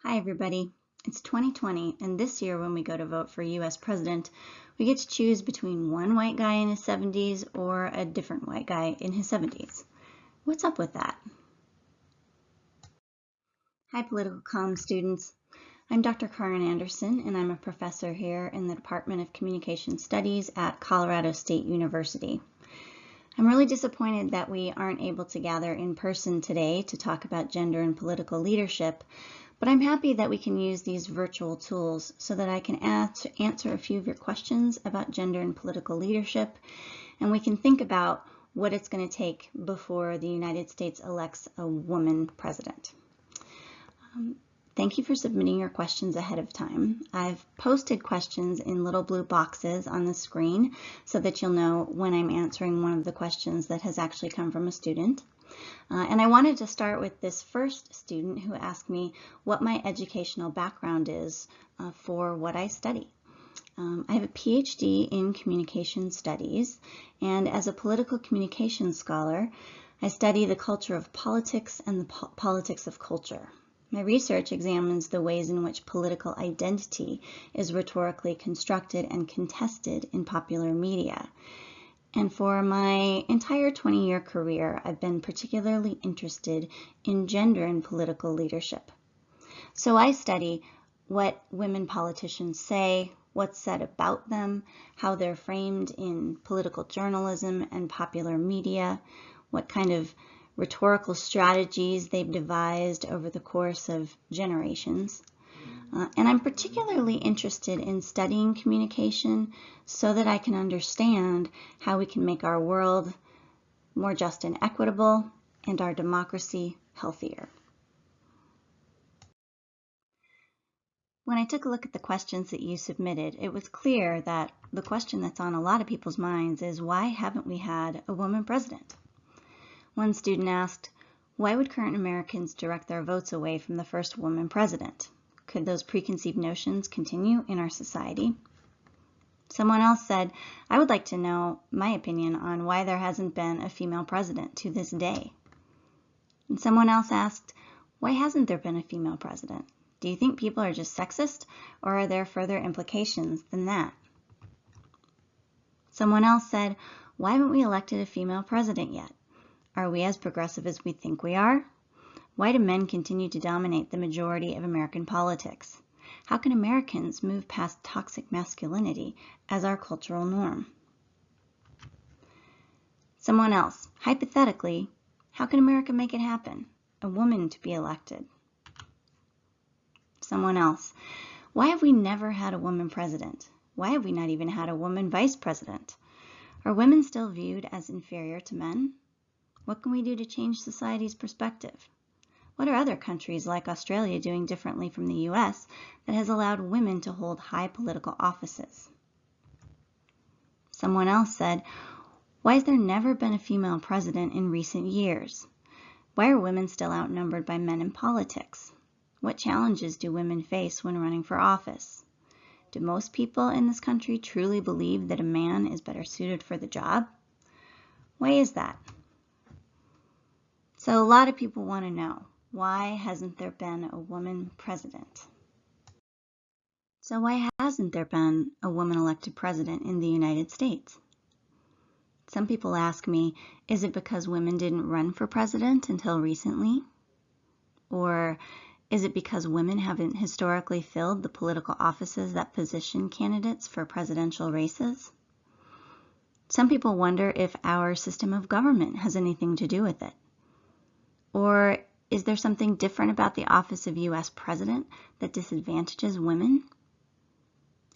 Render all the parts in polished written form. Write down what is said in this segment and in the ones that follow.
Hi everybody, it's 2020 and this year when we go to vote for US President, we get to choose between one white guy in his 70s or a different white guy in his 70s. What's up with that? Hi Political Comm students. I'm Dr. Karrin Anderson and I'm a professor here in the Department of Communication Studies at Colorado State University. I'm really disappointed that we aren't able to gather in person today to talk about gender and political leadership, but I'm happy that we can use these virtual tools so that I can answer a few of your questions about gender and political leadership, and we can think about what it's going to take before the United States elects a woman president. Thank you for submitting your questions ahead of time. I've posted questions in little blue boxes on the screen so that you'll know when I'm answering one of the questions that has actually come from a student. And I wanted to start with this first student who asked me what my educational background is for what I study. I have a PhD in communication studies, and as a political communication scholar, I study the culture of politics and the politics of culture. My research examines the ways in which political identity is rhetorically constructed and contested in popular media. And for my entire 20-year career, I've been particularly interested in gender and political leadership. So I study what women politicians say, what's said about them, how they're framed in political journalism and popular media, what kind of rhetorical strategies they've devised over the course of generations. And I'm particularly interested in studying communication so that I can understand how we can make our world more just and equitable and our democracy healthier. When I took a look at the questions that you submitted, it was clear that the question that's on a lot of people's minds is, why haven't we had a woman president? One student asked, why would current Americans direct their votes away from the first woman president? Could those preconceived notions continue in our society? Someone else said, I would like to know my opinion on why there hasn't been a female president to this day. And someone else asked, why hasn't there been a female president? Do you think people are just sexist, or are there further implications than that? Someone else said, why haven't we elected a female president yet? Are we as progressive as we think we are? Why do men continue to dominate the majority of American politics? How can Americans move past toxic masculinity as our cultural norm? Someone else, hypothetically, how can America make it happen? A woman to be elected. Someone else, why have we never had a woman president? Why have we not even had a woman vice president? Are women still viewed as inferior to men? What can we do to change society's perspective? What are other countries like Australia doing differently from the US that has allowed women to hold high political offices? Someone else said, why has there never been a female president in recent years? Why are women still outnumbered by men in politics? What challenges do women face when running for office? Do most people in this country truly believe that a man is better suited for the job? Why is that? So a lot of people want to know, why hasn't there been a woman president? So why hasn't there been a woman elected president in the United States? Some people ask me, is it because women didn't run for president until recently? Or is it because women haven't historically filled the political offices that position candidates for presidential races? Some people wonder if our system of government has anything to do with it. Or is there something different about the office of U.S. President that disadvantages women?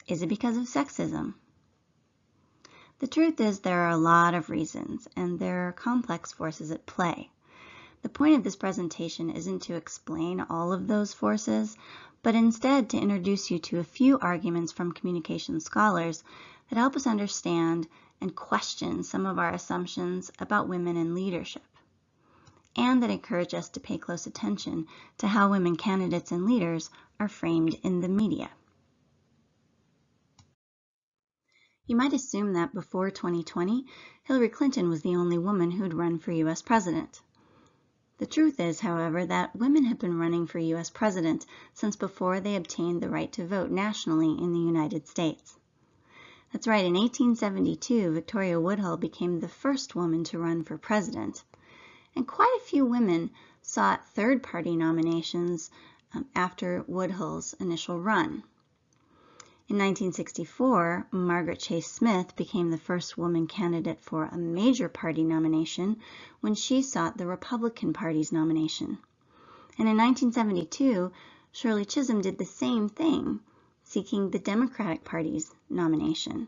Is it because of sexism? The truth is there are a lot of reasons, and there are complex forces at play. The point of this presentation isn't to explain all of those forces, but instead to introduce you to a few arguments from communication scholars that help us understand and question some of our assumptions about women in leadership, and that encourage us to pay close attention to how women candidates and leaders are framed in the media. You might assume that before 2020, Hillary Clinton was the only woman who'd run for U.S. president. The truth is, however, that women have been running for U.S. president since before they obtained the right to vote nationally in the United States. That's right, in 1872, Victoria Woodhull became the first woman to run for president, and quite a few women sought third-party nominations after Woodhull's initial run. In 1964, Margaret Chase Smith became the first woman candidate for a major party nomination when she sought the Republican Party's nomination. And in 1972, Shirley Chisholm did the same thing, seeking the Democratic Party's nomination.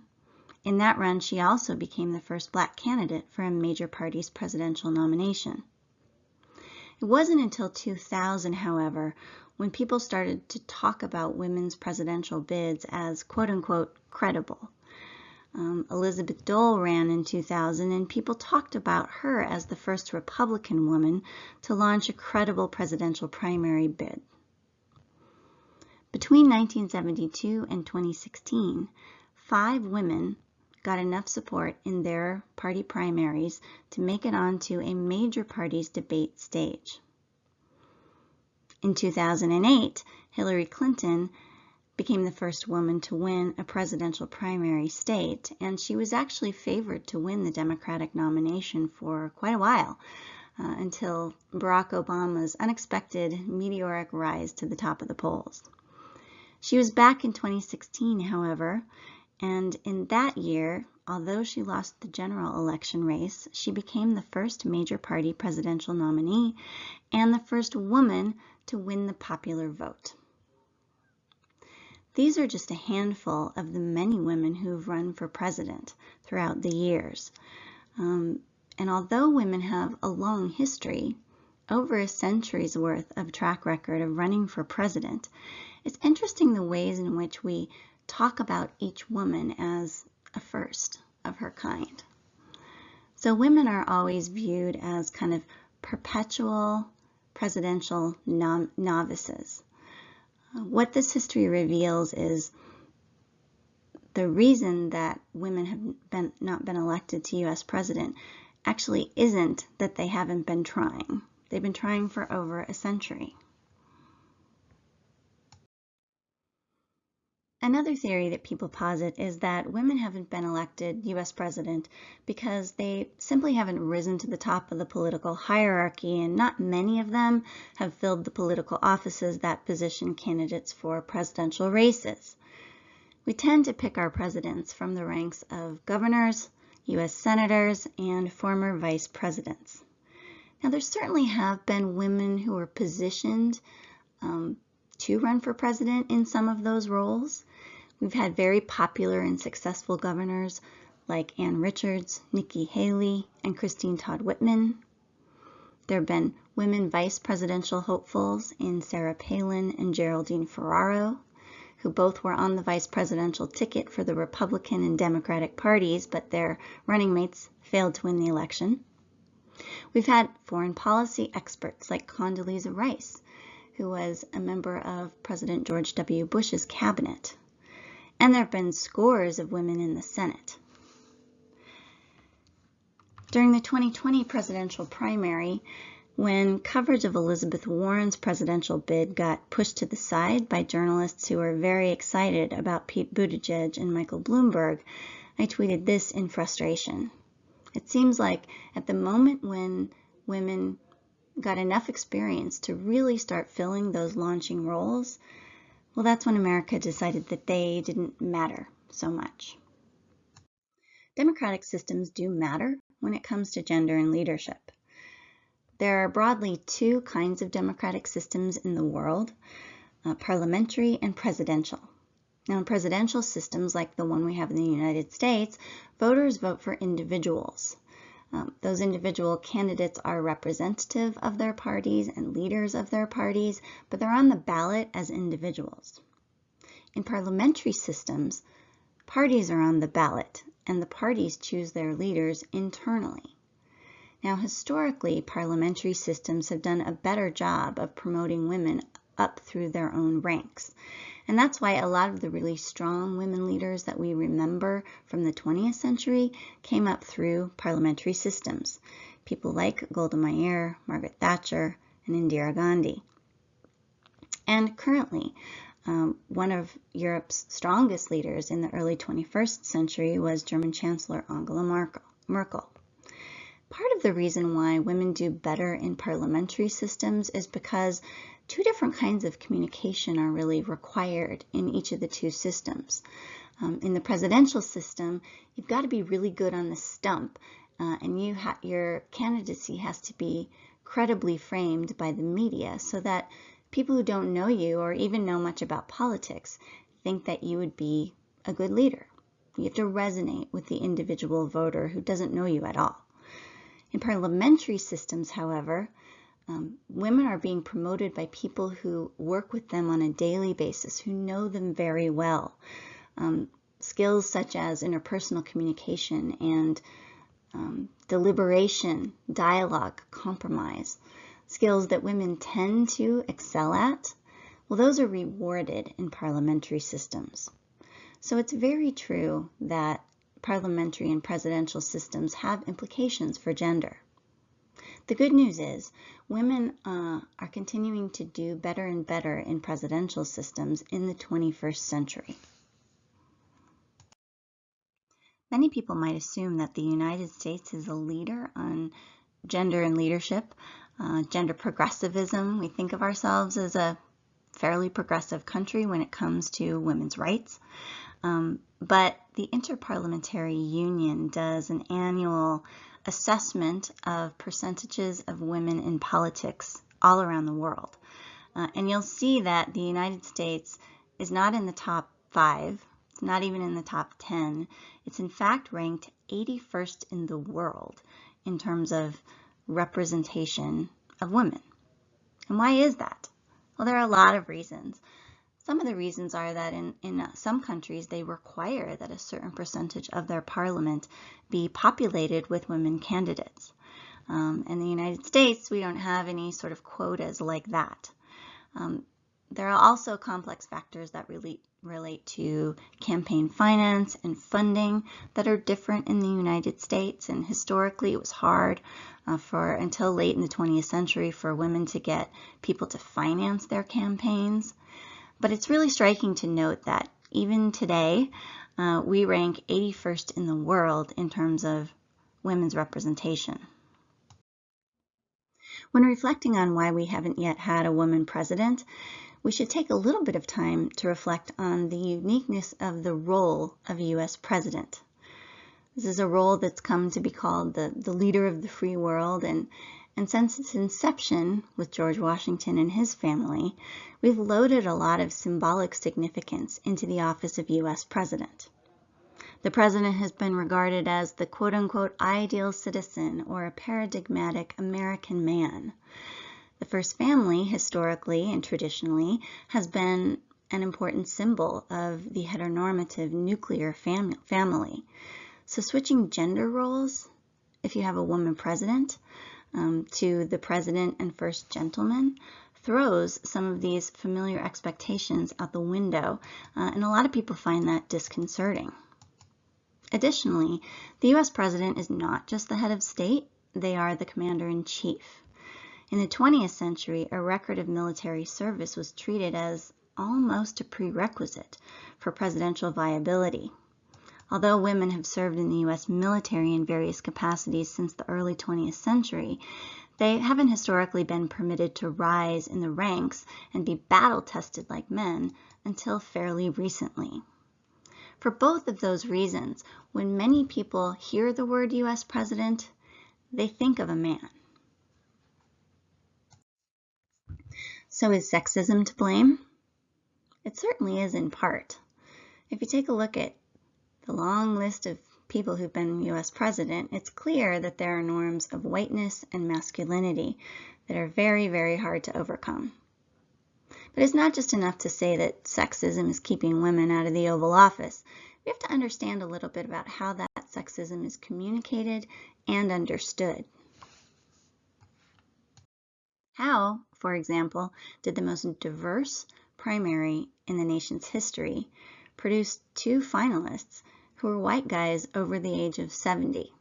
In that run, she also became the first black candidate for a major party's presidential nomination. It wasn't until 2000, however, when people started to talk about women's presidential bids as quote-unquote credible. Elizabeth Dole ran in 2000, and people talked about her as the first Republican woman to launch a credible presidential primary bid. Between 1972 and 2016, 5 women got enough support in their party primaries to make it onto a major party's debate stage. In 2008, Hillary Clinton became the first woman to win a presidential primary state, and she was actually favored to win the Democratic nomination for quite a while, until Barack Obama's unexpected meteoric rise to the top of the polls. She was back in 2016, however, and in that year, although she lost the general election race, she became the first major party presidential nominee and the first woman to win the popular vote. These are just a handful of the many women who've run for president throughout the years. And although women have a long history, over a century's worth of track record of running for president, it's interesting the ways in which we talk about each woman as a first of her kind. So women are always viewed as kind of perpetual presidential novices. What this history reveals is the reason that women have not been elected to U.S. president actually isn't that they haven't been trying. They've been trying for over a century. Another theory that people posit is that women haven't been elected U.S. president because they simply haven't risen to the top of the political hierarchy, and not many of them have filled the political offices that position candidates for presidential races. We tend to pick our presidents from the ranks of governors, U.S. senators, and former vice presidents. Now, there certainly have been women who were positioned to run for president in some of those roles. We've had very popular and successful governors like Ann Richards, Nikki Haley, and Christine Todd Whitman. There have been women vice presidential hopefuls in Sarah Palin and Geraldine Ferraro, who both were on the vice presidential ticket for the Republican and Democratic parties, but their running mates failed to win the election. We've had foreign policy experts like Condoleezza Rice, who was a member of President George W. Bush's cabinet. And there have been scores of women in the Senate. During the 2020 presidential primary, when coverage of Elizabeth Warren's presidential bid got pushed to the side by journalists who were very excited about Pete Buttigieg and Michael Bloomberg, I tweeted this in frustration. It seems like at the moment when women got enough experience to really start filling those launching roles, well, that's when America decided that they didn't matter so much. Democratic systems do matter when it comes to gender and leadership. There are broadly 2 kinds of democratic systems in the world, parliamentary and presidential. Now, in presidential systems like the one we have in the United States, voters vote for individuals. Those individual candidates are representative of their parties and leaders of their parties, but they're on the ballot as individuals. In parliamentary systems, parties are on the ballot, and the parties choose their leaders internally. Now, historically, parliamentary systems have done a better job of promoting women up through their own ranks. And that's why a lot of the really strong women leaders that we remember from the 20th century came up through parliamentary systems. People like Golda Meir, Margaret Thatcher, and Indira Gandhi. And currently, one of Europe's strongest leaders in the early 21st century was German Chancellor Angela Merkel. Part of the reason why women do better in parliamentary systems is because two different kinds of communication are really required in each of the two systems. In the presidential system, you've got to be really good on the stump, and your candidacy has to be credibly framed by the media so that people who don't know you or even know much about politics think that you would be a good leader. You have to resonate with the individual voter who doesn't know you at all. In parliamentary systems, however, women are being promoted by people who work with them on a daily basis, who know them very well. Skills such as interpersonal communication and deliberation, dialogue, compromise, skills that women tend to excel at, well, those are rewarded in parliamentary systems. So it's very true that parliamentary and presidential systems have implications for gender. The good news is women are continuing to do better and better in presidential systems in the 21st century. Many people might assume that the United States is a leader on gender and leadership, gender progressivism. We think of ourselves as a fairly progressive country when it comes to women's rights. But the Interparliamentary Union does an annual assessment of percentages of women in politics all around the world. And you'll see that the United States is not in the top 5, it's not even in the top 10. It's in fact ranked 81st in the world in terms of representation of women. And why is that? Well, there are a lot of reasons. Some of the reasons are that in some countries, they require that a certain percentage of their parliament be populated with women candidates. In the United States, we don't have any sort of quotas like that. There are also complex factors that relate to campaign finance and funding that are different in the United States. And historically, it was hard until late in the 20th century for women to get people to finance their campaigns. But it's really striking to note that even today, we rank 81st in the world in terms of women's representation. When reflecting on why we haven't yet had a woman president, we should take a little bit of time to reflect on the uniqueness of the role of a U.S. president. This is a role that's come to be called the leader of the free world, and since its inception with George Washington and his family, we've loaded a lot of symbolic significance into the office of U.S. President. The president has been regarded as the quote-unquote ideal citizen or a paradigmatic American man. The first family, historically and traditionally, has been an important symbol of the heteronormative nuclear family. So switching gender roles, if you have a woman president, to the president and first gentleman, throws some of these familiar expectations out the window, and a lot of people find that disconcerting. Additionally, the U.S. president is not just the head of state, they are the commander-in-chief. In the 20th century, a record of military service was treated as almost a prerequisite for presidential viability. Although women have served in the U.S. military in various capacities since the early 20th century, they haven't historically been permitted to rise in the ranks and be battle-tested like men until fairly recently. For both of those reasons, when many people hear the word U.S. president, they think of a man. So is sexism to blame? It certainly is in part. If you take a look at the long list of people who've been U.S. president, it's clear that there are norms of whiteness and masculinity that are very, very hard to overcome. But it's not just enough to say that sexism is keeping women out of the Oval Office. We have to understand a little bit about how that sexism is communicated and understood. How, for example, did the most diverse primary in the nation's history, produced 2 finalists who were white guys over the age of 70.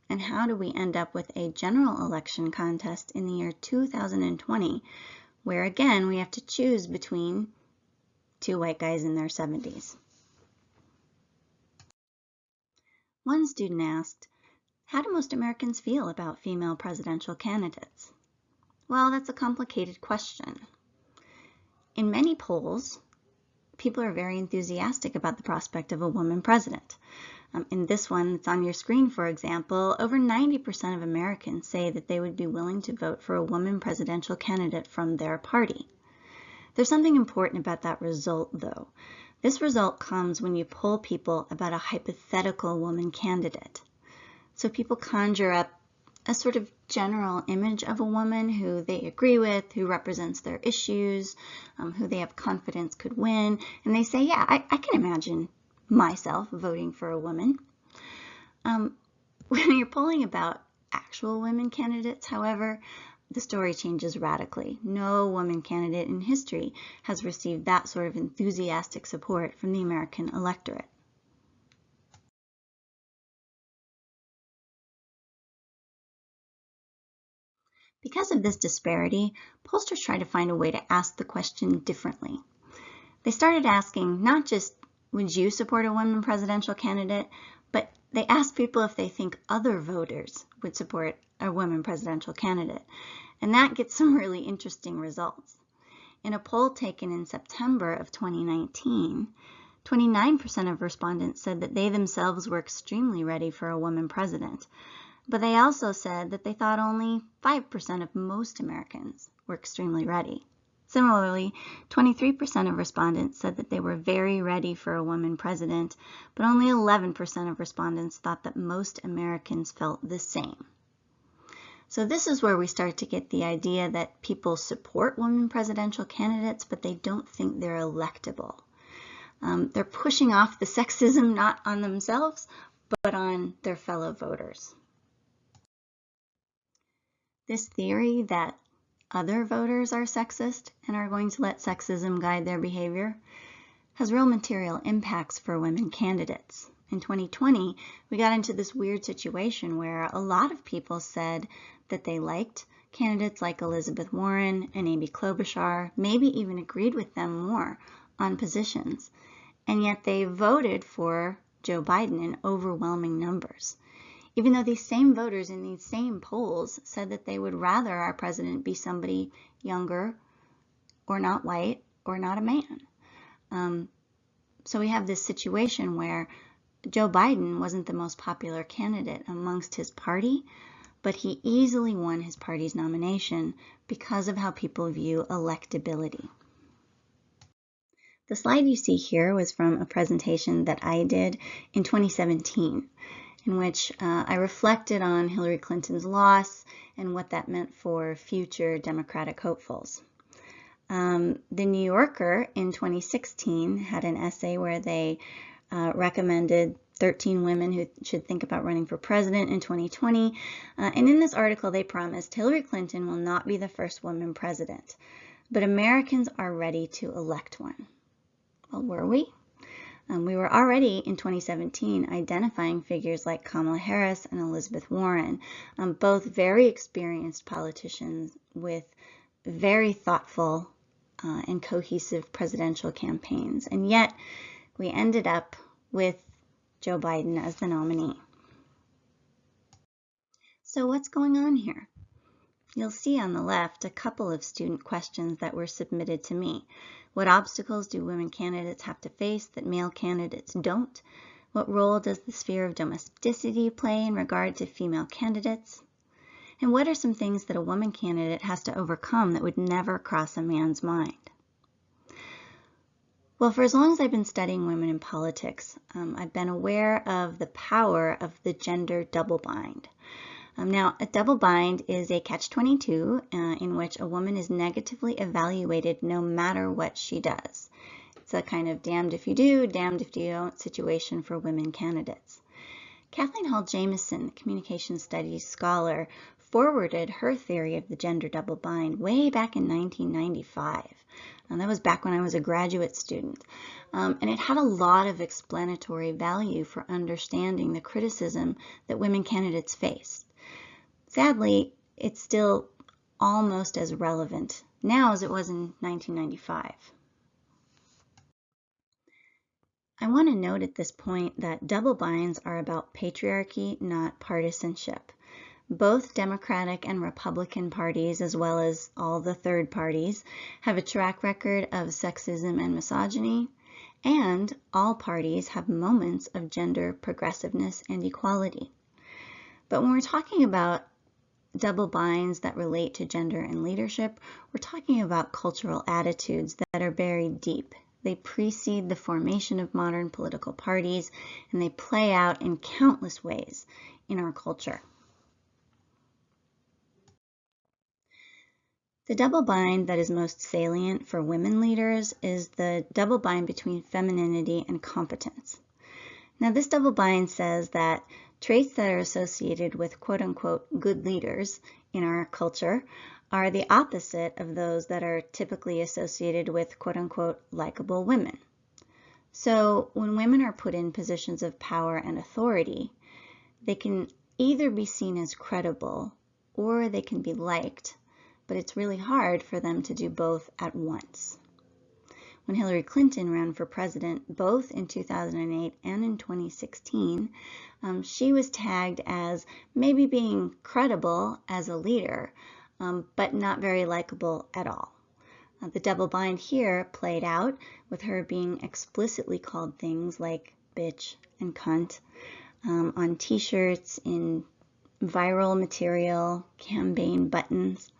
And how do we end up with a general election contest in the year 2020, where again we have to choose between 2 white guys in their 70s? One student asked, how do most Americans feel about female presidential candidates? Well, that's a complicated question. In many polls, people are very enthusiastic about the prospect of a woman president. In this one that's on your screen, for example, over 90% of Americans say that they would be willing to vote for a woman presidential candidate from their party. There's something important about that result, though. This result comes when you poll people about a hypothetical woman candidate. So people conjure up a sort of general image of a woman who they agree with, who represents their issues, who they have confidence could win, and they say, yeah, I can imagine myself voting for a woman. When you're polling about actual women candidates, however, the story changes radically. No woman candidate in history has received that sort of enthusiastic support from the American electorate. Because of this disparity, pollsters try to find a way to ask the question differently. They started asking not just, would you support a woman presidential candidate, but they asked people if they think other voters would support a woman presidential candidate. And that gets some really interesting results. In a poll taken in September of 2019, 29% of respondents said that they themselves were extremely ready for a woman president. But they also said that they thought only 5% of most Americans were extremely ready. Similarly, 23% of respondents said that they were very ready for a woman president, but only 11% of respondents thought that most Americans felt the same. So this is where we start to get the idea that people support women presidential candidates, but they don't think they're electable. They're pushing off the sexism not on themselves, but on their fellow voters. This theory that other voters are sexist and are going to let sexism guide their behavior has real material impacts for women candidates. In 2020, we got into this weird situation where a lot of people said that they liked candidates like Elizabeth Warren and Amy Klobuchar, maybe even agreed with them more on positions, and yet they voted for Joe Biden in overwhelming numbers, even though these same voters in these same polls said that they would rather our president be somebody younger or not white or not a man. So we have this situation where Joe Biden wasn't the most popular candidate amongst his party, but he easily won his party's nomination because of how people view electability. The slide you see here was from a presentation that I did in 2017. In which I reflected on Hillary Clinton's loss and what that meant for future Democratic hopefuls. The New Yorker in 2016 had an essay where they recommended 13 women who should think about running for president in 2020. And in this article, they promised Hillary Clinton will not be the first woman president, but Americans are ready to elect one. Well, were we? We were already in 2017 identifying figures like Kamala Harris and Elizabeth Warren, both very experienced politicians with very thoughtful and cohesive presidential campaigns. And yet we ended up with Joe Biden as the nominee. So what's going on here? You'll see on the left a couple of student questions that were submitted to me. What obstacles do women candidates have to face that male candidates don't? What role does the sphere of domesticity play in regard to female candidates? And what are some things that a woman candidate has to overcome that would never cross a man's mind? Well, for as long as I've been studying women in politics, I've been aware of the power of the gender double bind. Now, a double bind is a catch-22 in which a woman is negatively evaluated no matter what she does. It's a kind of damned if you do, damned if you don't situation for women candidates. Kathleen Hall Jamieson, the communication studies scholar, forwarded her theory of the gender double bind way back in 1995. And that was back when I was a graduate student. And it had a lot of explanatory value for understanding the criticism that women candidates faced. Sadly, it's still almost as relevant now as it was in 1995. I want to note at this point that double binds are about patriarchy, not partisanship. Both Democratic and Republican parties, as well as all the third parties, have a track record of sexism and misogyny, and all parties have moments of gender progressiveness and equality. But when we're talking about double binds that relate to gender and leadership, we're talking about cultural attitudes that are buried deep. They precede the formation of modern political parties, and they play out in countless ways in our culture. The double bind that is most salient for women leaders is the double bind between femininity and competence. Now, this double bind says that traits that are associated with quote-unquote good leaders in our culture are the opposite of those that are typically associated with quote-unquote likable women. So when women are put in positions of power and authority, they can either be seen as credible or they can be liked, but it's really hard for them to do both at once. When Hillary Clinton ran for president, both in 2008 and in 2016, she was tagged as maybe being credible as a leader, but not very likable at all. The double bind here played out with her being explicitly called things like bitch and cunt on t-shirts, in viral material, campaign buttons.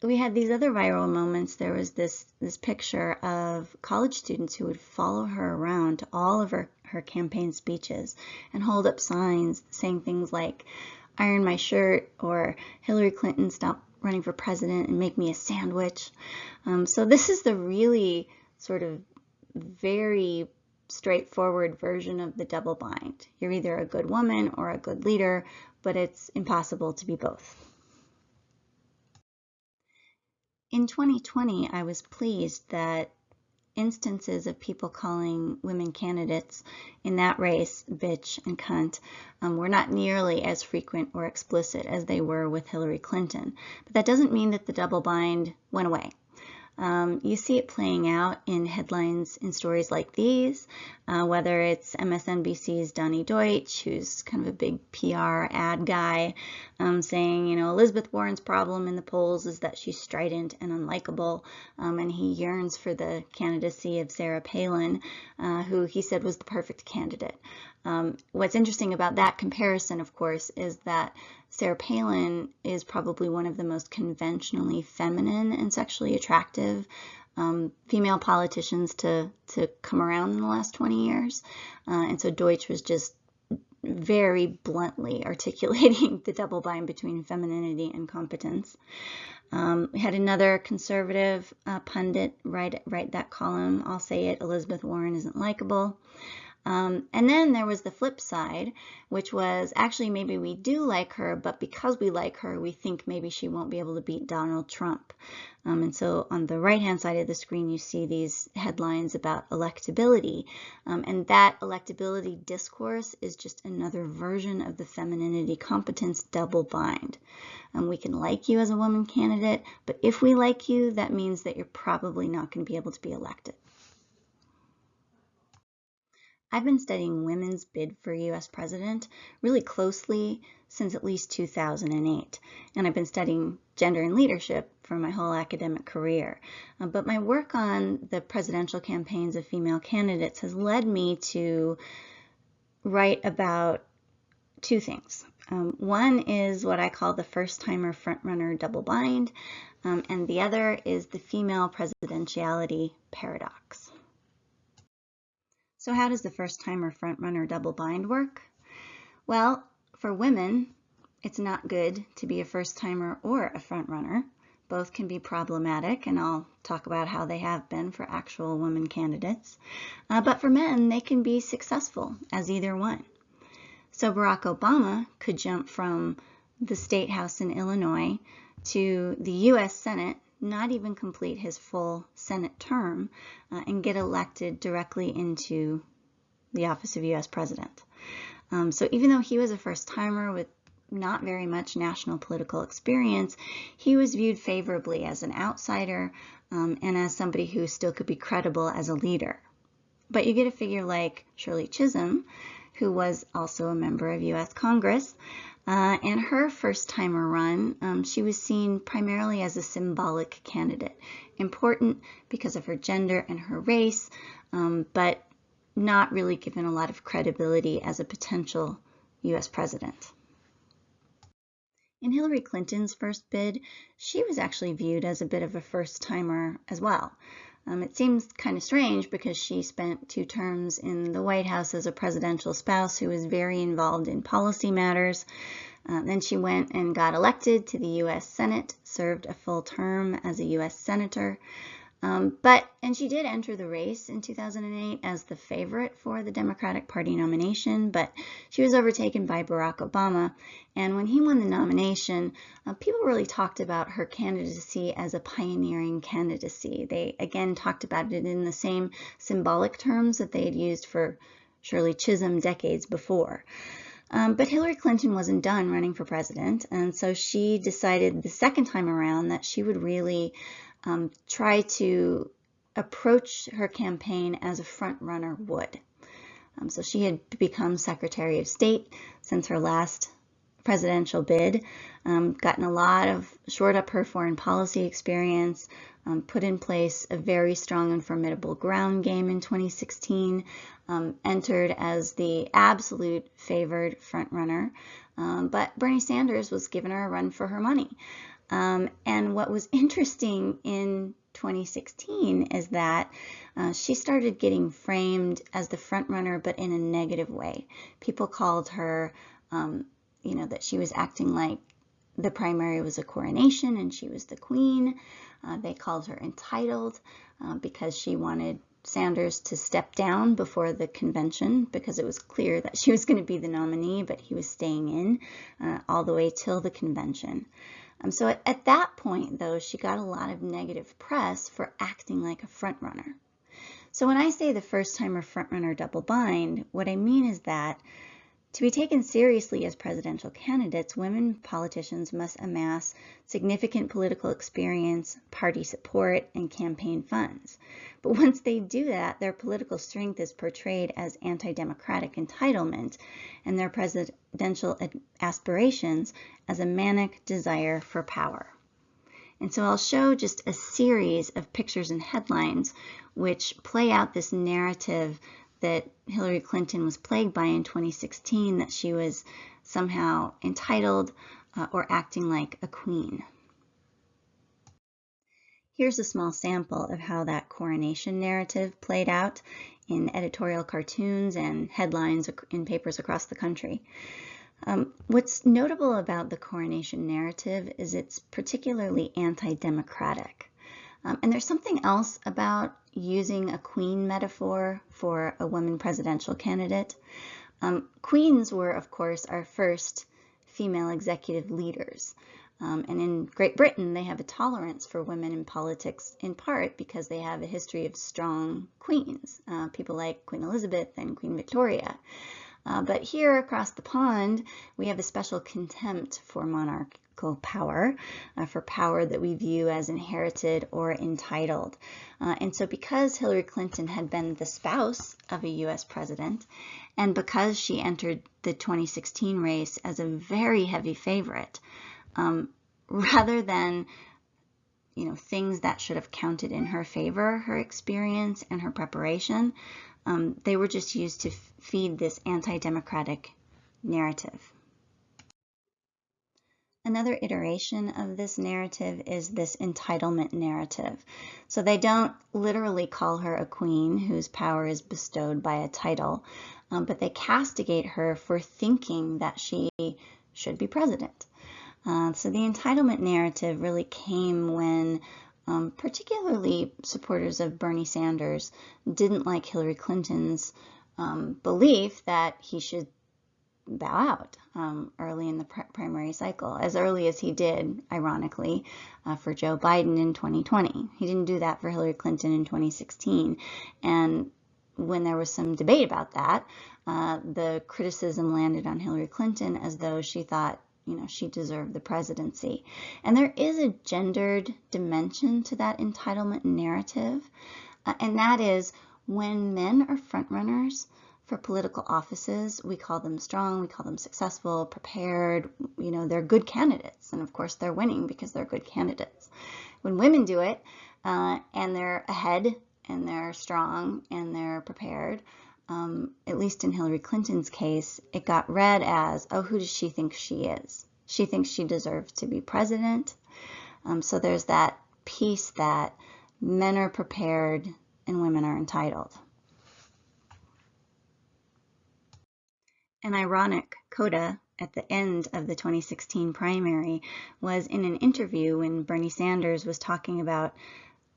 We had these other viral moments. There was this picture of college students who would follow her around to all of her campaign speeches and hold up signs saying things like, iron my shirt, or Hillary Clinton, stop running for president and make me a sandwich. So this is the really sort of very straightforward version of the double bind. You're either a good woman or a good leader, but it's impossible to be both. In 2020, I was pleased that instances of people calling women candidates in that race bitch and cunt were not nearly as frequent or explicit as they were with Hillary Clinton. But that doesn't mean that the double bind went away. You see it playing out in headlines in stories like these, whether it's MSNBC's Donny Deutsch, who's kind of a big PR ad guy, saying, Elizabeth Warren's problem in the polls is that she's strident and unlikable, and he yearns for the candidacy of Sarah Palin, who he said was the perfect candidate. What's interesting about that comparison, of course, is that Sarah Palin is probably one of the most conventionally feminine and sexually attractive female politicians to come around in the last 20 years. And so Deutsch was just very bluntly articulating the double bind between femininity and competence. We had another conservative pundit write that column, I'll say it, Elizabeth Warren isn't likable. And then there was the flip side, which was actually maybe we do like her, but because we like her, we think maybe she won't be able to beat Donald Trump. And so on the right-hand side of the screen, you see these headlines about electability. And that electability discourse is just another version of the femininity competence double bind. We can like you as a woman candidate, but if we like you, that means that you're probably not going to be able to be elected. I've been studying women's bid for U.S. president really closely since at least 2008, and I've been studying gender and leadership for my whole academic career. But my work on the presidential campaigns of female candidates has led me to write about two things. One is what I call the first-timer frontrunner double bind, and the other is the female presidentiality paradox. So how does the first-timer frontrunner double bind work? Well, for women, it's not good to be a first-timer or a frontrunner. Both can be problematic, and I'll talk about how they have been for actual women candidates. But for men, they can be successful as either one. So Barack Obama could jump from the State House in Illinois to the U.S. Senate, not even complete his full Senate term, and get elected directly into the office of U.S. President. So even though he was a first-timer with not very much national political experience, he was viewed favorably as an outsider and as somebody who still could be credible as a leader. But you get a figure like Shirley Chisholm, who was also a member of U.S. Congress, and her first-timer run, she was seen primarily as a symbolic candidate, important because of her gender and her race, but not really given a lot of credibility as a potential U.S. president. In Hillary Clinton's first bid, she was actually viewed as a bit of a first-timer as well. It seems kind of strange because she spent 2 terms in the White House as a presidential spouse who was very involved in policy matters. Then she went and got elected to the U.S. Senate, served a full term as a U.S. Senator. And she did enter the race in 2008 as the favorite for the Democratic Party nomination, but she was overtaken by Barack Obama. And when he won the nomination, people really talked about her candidacy as a pioneering candidacy. They again talked about it in the same symbolic terms that they had used for Shirley Chisholm decades before. But Hillary Clinton wasn't done running for president, and so she decided the second time around that she would really try to approach her campaign as a frontrunner would. So she had become Secretary of State since her last presidential bid, gotten a lot of, shored up her foreign policy experience, put in place a very strong and formidable ground game in 2016, entered as the absolute favored frontrunner, but Bernie Sanders was giving her a run for her money. And what was interesting in 2016 is that she started getting framed as the frontrunner, but in a negative way. People called her, that she was acting like the primary was a coronation and she was the queen. They called her entitled because she wanted Sanders to step down before the convention because it was clear that she was going to be the nominee, but he was staying in all the way till the convention. So at that point, though, she got a lot of negative press for acting like a frontrunner. So when I say the first-timer frontrunner double bind, what I mean is that to be taken seriously as presidential candidates, women politicians must amass significant political experience, party support, and campaign funds. But once they do that, their political strength is portrayed as anti-democratic entitlement, and their presidential aspirations as a manic desire for power. And so I'll show just a series of pictures and headlines which play out this narrative that Hillary Clinton was plagued by in 2016, that she was somehow entitled or acting like a queen. Here's a small sample of how that coronation narrative played out in editorial cartoons and headlines in papers across the country. What's notable about the coronation narrative is it's particularly anti-democratic. And there's something else about using a queen metaphor for a woman presidential candidate. Queens were, of course, our first female executive leaders. And in Great Britain, they have a tolerance for women in politics, in part because they have a history of strong queens, people like Queen Elizabeth and Queen Victoria. But here across the pond, we have a special contempt for monarchical power, for power that we view as inherited or entitled. And so because Hillary Clinton had been the spouse of a U.S. president, and because she entered the 2016 race as a very heavy favorite, rather than things that should have counted in her favor, her experience and her preparation, they were just used to feed this anti-democratic narrative. Another iteration of this narrative is this entitlement narrative. So they don't literally call her a queen whose power is bestowed by a title, but they castigate her for thinking that she should be president. So the entitlement narrative really came when particularly supporters of Bernie Sanders didn't like Hillary Clinton's belief that he should bow out early in the primary cycle, as early as he did, ironically, for Joe Biden in 2020. He didn't do that for Hillary Clinton in 2016. And when there was some debate about that, the criticism landed on Hillary Clinton as though she thought, she deserved the presidency. And there is a gendered dimension to that entitlement narrative, and that is when men are frontrunners for political offices, we call them strong, we call them successful, prepared, they're good candidates. And of course, they're winning because they're good candidates. When women do it, and they're ahead, and they're strong, and they're prepared, at least in Hillary Clinton's case, it got read as, oh, who does she think she is? She thinks she deserves to be president. So there's that piece that men are prepared and women are entitled. An ironic coda at the end of the 2016 primary was in an interview when Bernie Sanders was talking about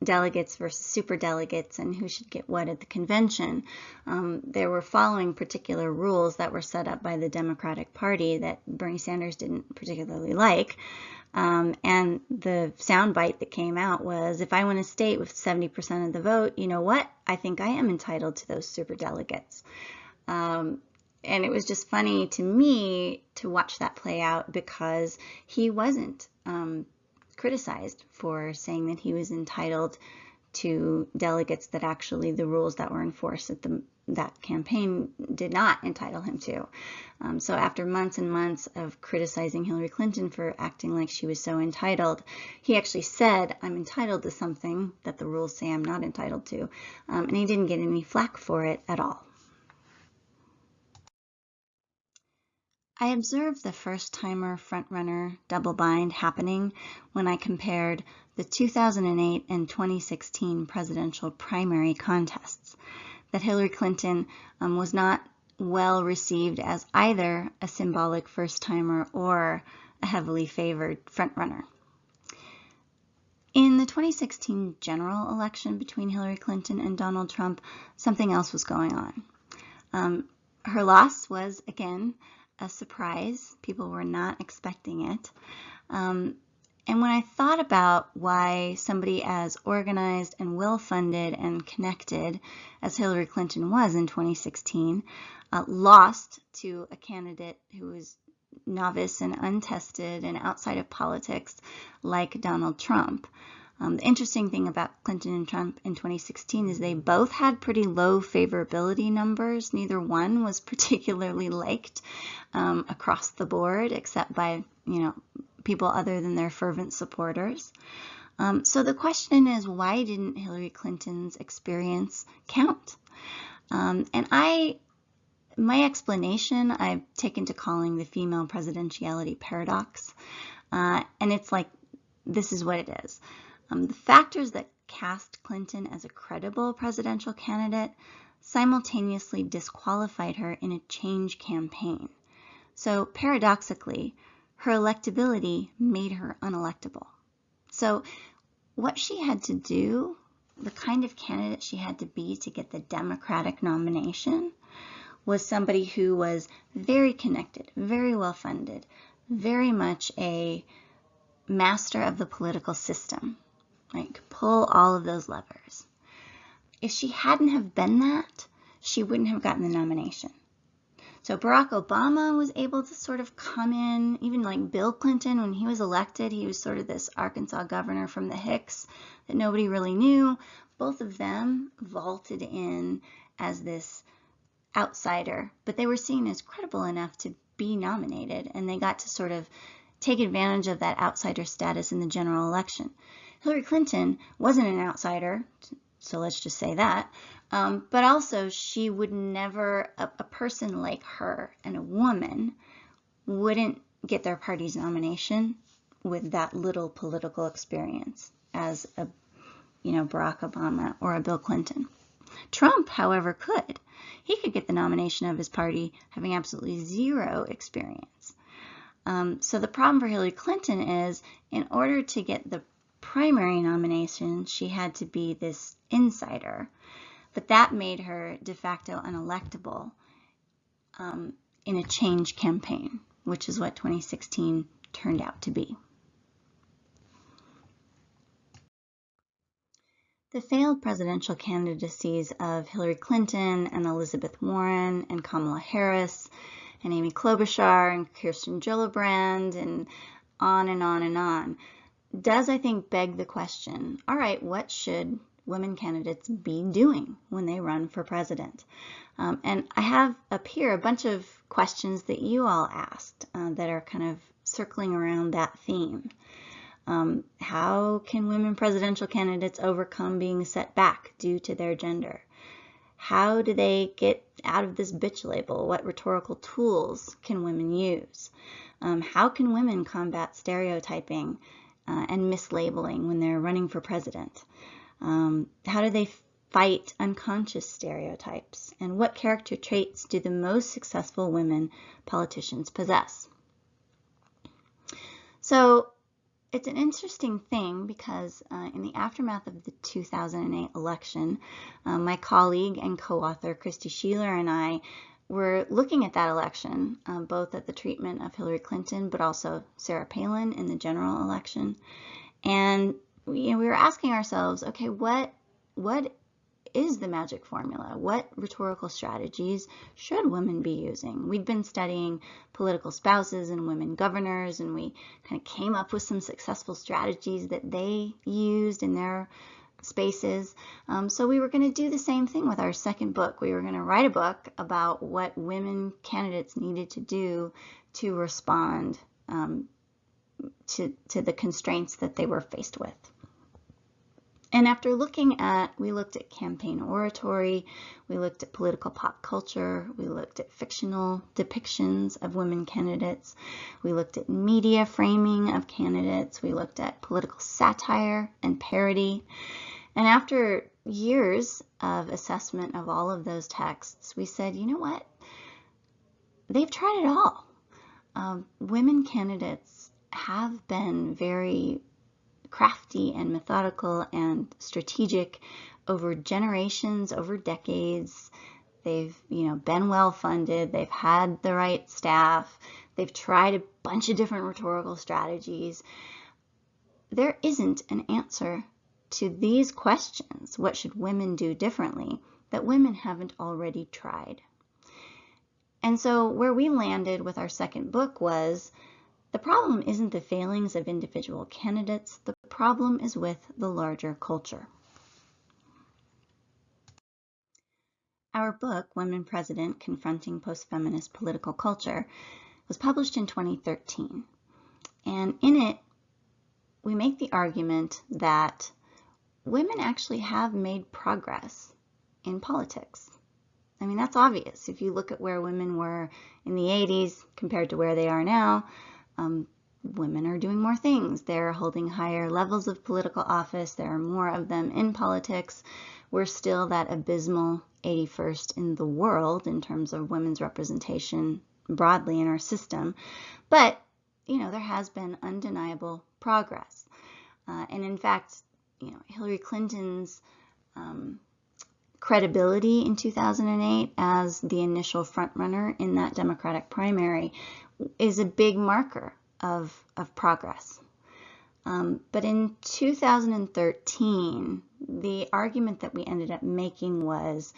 delegates versus superdelegates and who should get what at the convention. They were following particular rules that were set up by the Democratic Party that Bernie Sanders didn't particularly like. And the soundbite that came out was, if I win a state with 70% of the vote, you know what? I think I am entitled to those superdelegates. And it was just funny to me to watch that play out because he wasn't criticized for saying that he was entitled to delegates that actually the rules that were enforced at that campaign did not entitle him to. So after months and months of criticizing Hillary Clinton for acting like she was so entitled, he actually said, I'm entitled to something that the rules say I'm not entitled to. And he didn't get any flack for it at all. I observed the first-timer frontrunner double bind happening when I compared the 2008 and 2016 presidential primary contests, that Hillary Clinton was not well received as either a symbolic first-timer or a heavily favored frontrunner. In the 2016 general election between Hillary Clinton and Donald Trump, something else was going on. Her loss was, again, a surprise. People were not expecting it. And when I thought about why somebody as organized and well-funded and connected as Hillary Clinton was in 2016 lost to a candidate who was novice and untested and outside of politics like Donald Trump, the interesting thing about Clinton and Trump in 2016 is they both had pretty low favorability numbers. Neither one was particularly liked across the board, except by people other than their fervent supporters. So the question is, why didn't Hillary Clinton's experience count? My explanation I've taken to calling the female presidentiality paradox, and it's like, this is what it is. The factors that cast Clinton as a credible presidential candidate simultaneously disqualified her in a change campaign. So paradoxically, her electability made her unelectable. So what she had to do, the kind of candidate she had to be to get the Democratic nomination, was somebody who was very connected, very well-funded, very much a master of the political system. Right? Could pull all of those levers. If she hadn't have been that, she wouldn't have gotten the nomination. So Barack Obama was able to sort of come in, even like Bill Clinton, when he was elected, he was sort of this Arkansas governor from the Hicks that nobody really knew. Both of them vaulted in as this outsider, but they were seen as credible enough to be nominated, and they got to sort of take advantage of that outsider status in the general election. Hillary Clinton wasn't an outsider, so let's just say that, but also she would never, a person like her and a woman wouldn't get their party's nomination with that little political experience as a, Barack Obama or a Bill Clinton. Trump, however, could. He could get the nomination of his party having absolutely zero experience. So the problem for Hillary Clinton is, in order to get the primary nomination, she had to be this insider, but that made her de facto unelectable. in a change campaign, which is what 2016 turned out to be. The failed presidential candidacies of Hillary Clinton and Elizabeth Warren and Kamala Harris and Amy Klobuchar and Kirsten Gillibrand and on and on and on does, I think, beg the question, all right, what should women candidates be doing when they run for president? And I have up here a bunch of questions that you all asked that are kind of circling around that theme. How can women presidential candidates overcome being set back due to their gender? How do they get out of this bitch label? What rhetorical tools can women use? How can women combat stereotyping and mislabeling when they're running for president? How do they fight unconscious stereotypes? And what character traits do the most successful women politicians possess? So it's an interesting thing because in the aftermath of the 2008 election, my colleague and co-author Kristina Sheeler and I were looking at that election, both at the treatment of Hillary Clinton, but also Sarah Palin in the general election. And we were asking ourselves, okay, what is the magic formula? What rhetorical strategies should women be using? We'd been studying political spouses and women governors, and we kind of came up with some successful strategies that they used in their spaces. So we were going to do the same thing with our second book. We were going to write a book about what women candidates needed to do to respond to the constraints that they were faced with. And after we looked at campaign oratory, we looked at political pop culture, we looked at fictional depictions of women candidates, we looked at media framing of candidates, we looked at political satire and parody. And after years of assessment of all of those texts, we said, you know what? They've tried it all. Women candidates have been very crafty and methodical and strategic over generations, over decades. They've, been well funded. They've had the right staff. They've tried a bunch of different rhetorical strategies. There isn't an answer to these questions, what should women do differently, that women haven't already tried. And so where we landed with our second book was, the problem isn't the failings of individual candidates, the problem is with the larger culture. Our book, Women President, Confronting Postfeminist Political Culture, was published in 2013. And in it, we make the argument that women actually have made progress in politics. I mean, that's obvious. If you look at where women were in the 80s compared to where they are now, women are doing more things. They're holding higher levels of political office. There are more of them in politics. We're still that abysmal 81st in the world in terms of women's representation broadly in our system. But, there has been undeniable progress. And in fact, Hillary Clinton's credibility in 2008 as the initial frontrunner in that Democratic primary is a big marker of progress. But in 2013, the argument that we ended up making was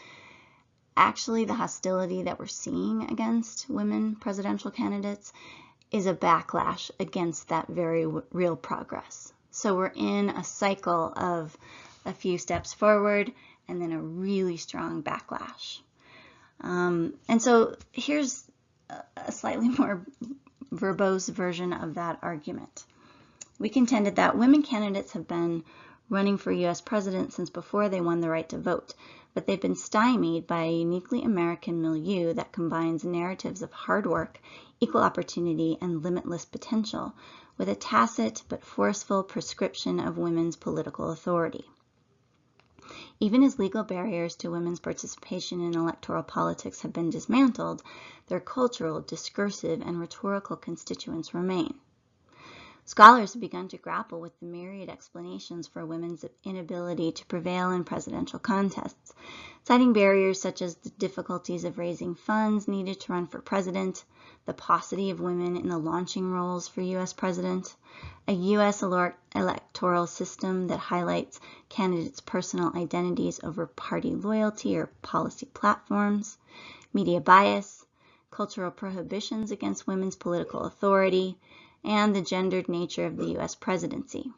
actually the hostility that we're seeing against women presidential candidates is a backlash against that very real progress. So we're in a cycle of a few steps forward and then a really strong backlash. And so here's a slightly more verbose version of that argument. We contended that women candidates have been running for U.S. president since before they won the right to vote, but they've been stymied by a uniquely American milieu that combines narratives of hard work, equal opportunity, and limitless potential with a tacit but forceful prescription of women's political authority. Even as legal barriers to women's participation in electoral politics have been dismantled, their cultural, discursive, and rhetorical constituents remain. Scholars have begun to grapple with the myriad explanations for women's inability to prevail in presidential contests, citing barriers such as the difficulties of raising funds needed to run for president, the paucity of women in the launching roles for U.S. president, a U.S. electoral system that highlights candidates' personal identities over party loyalty or policy platforms, media bias, cultural prohibitions against women's political authority, and the gendered nature of the U.S. presidency.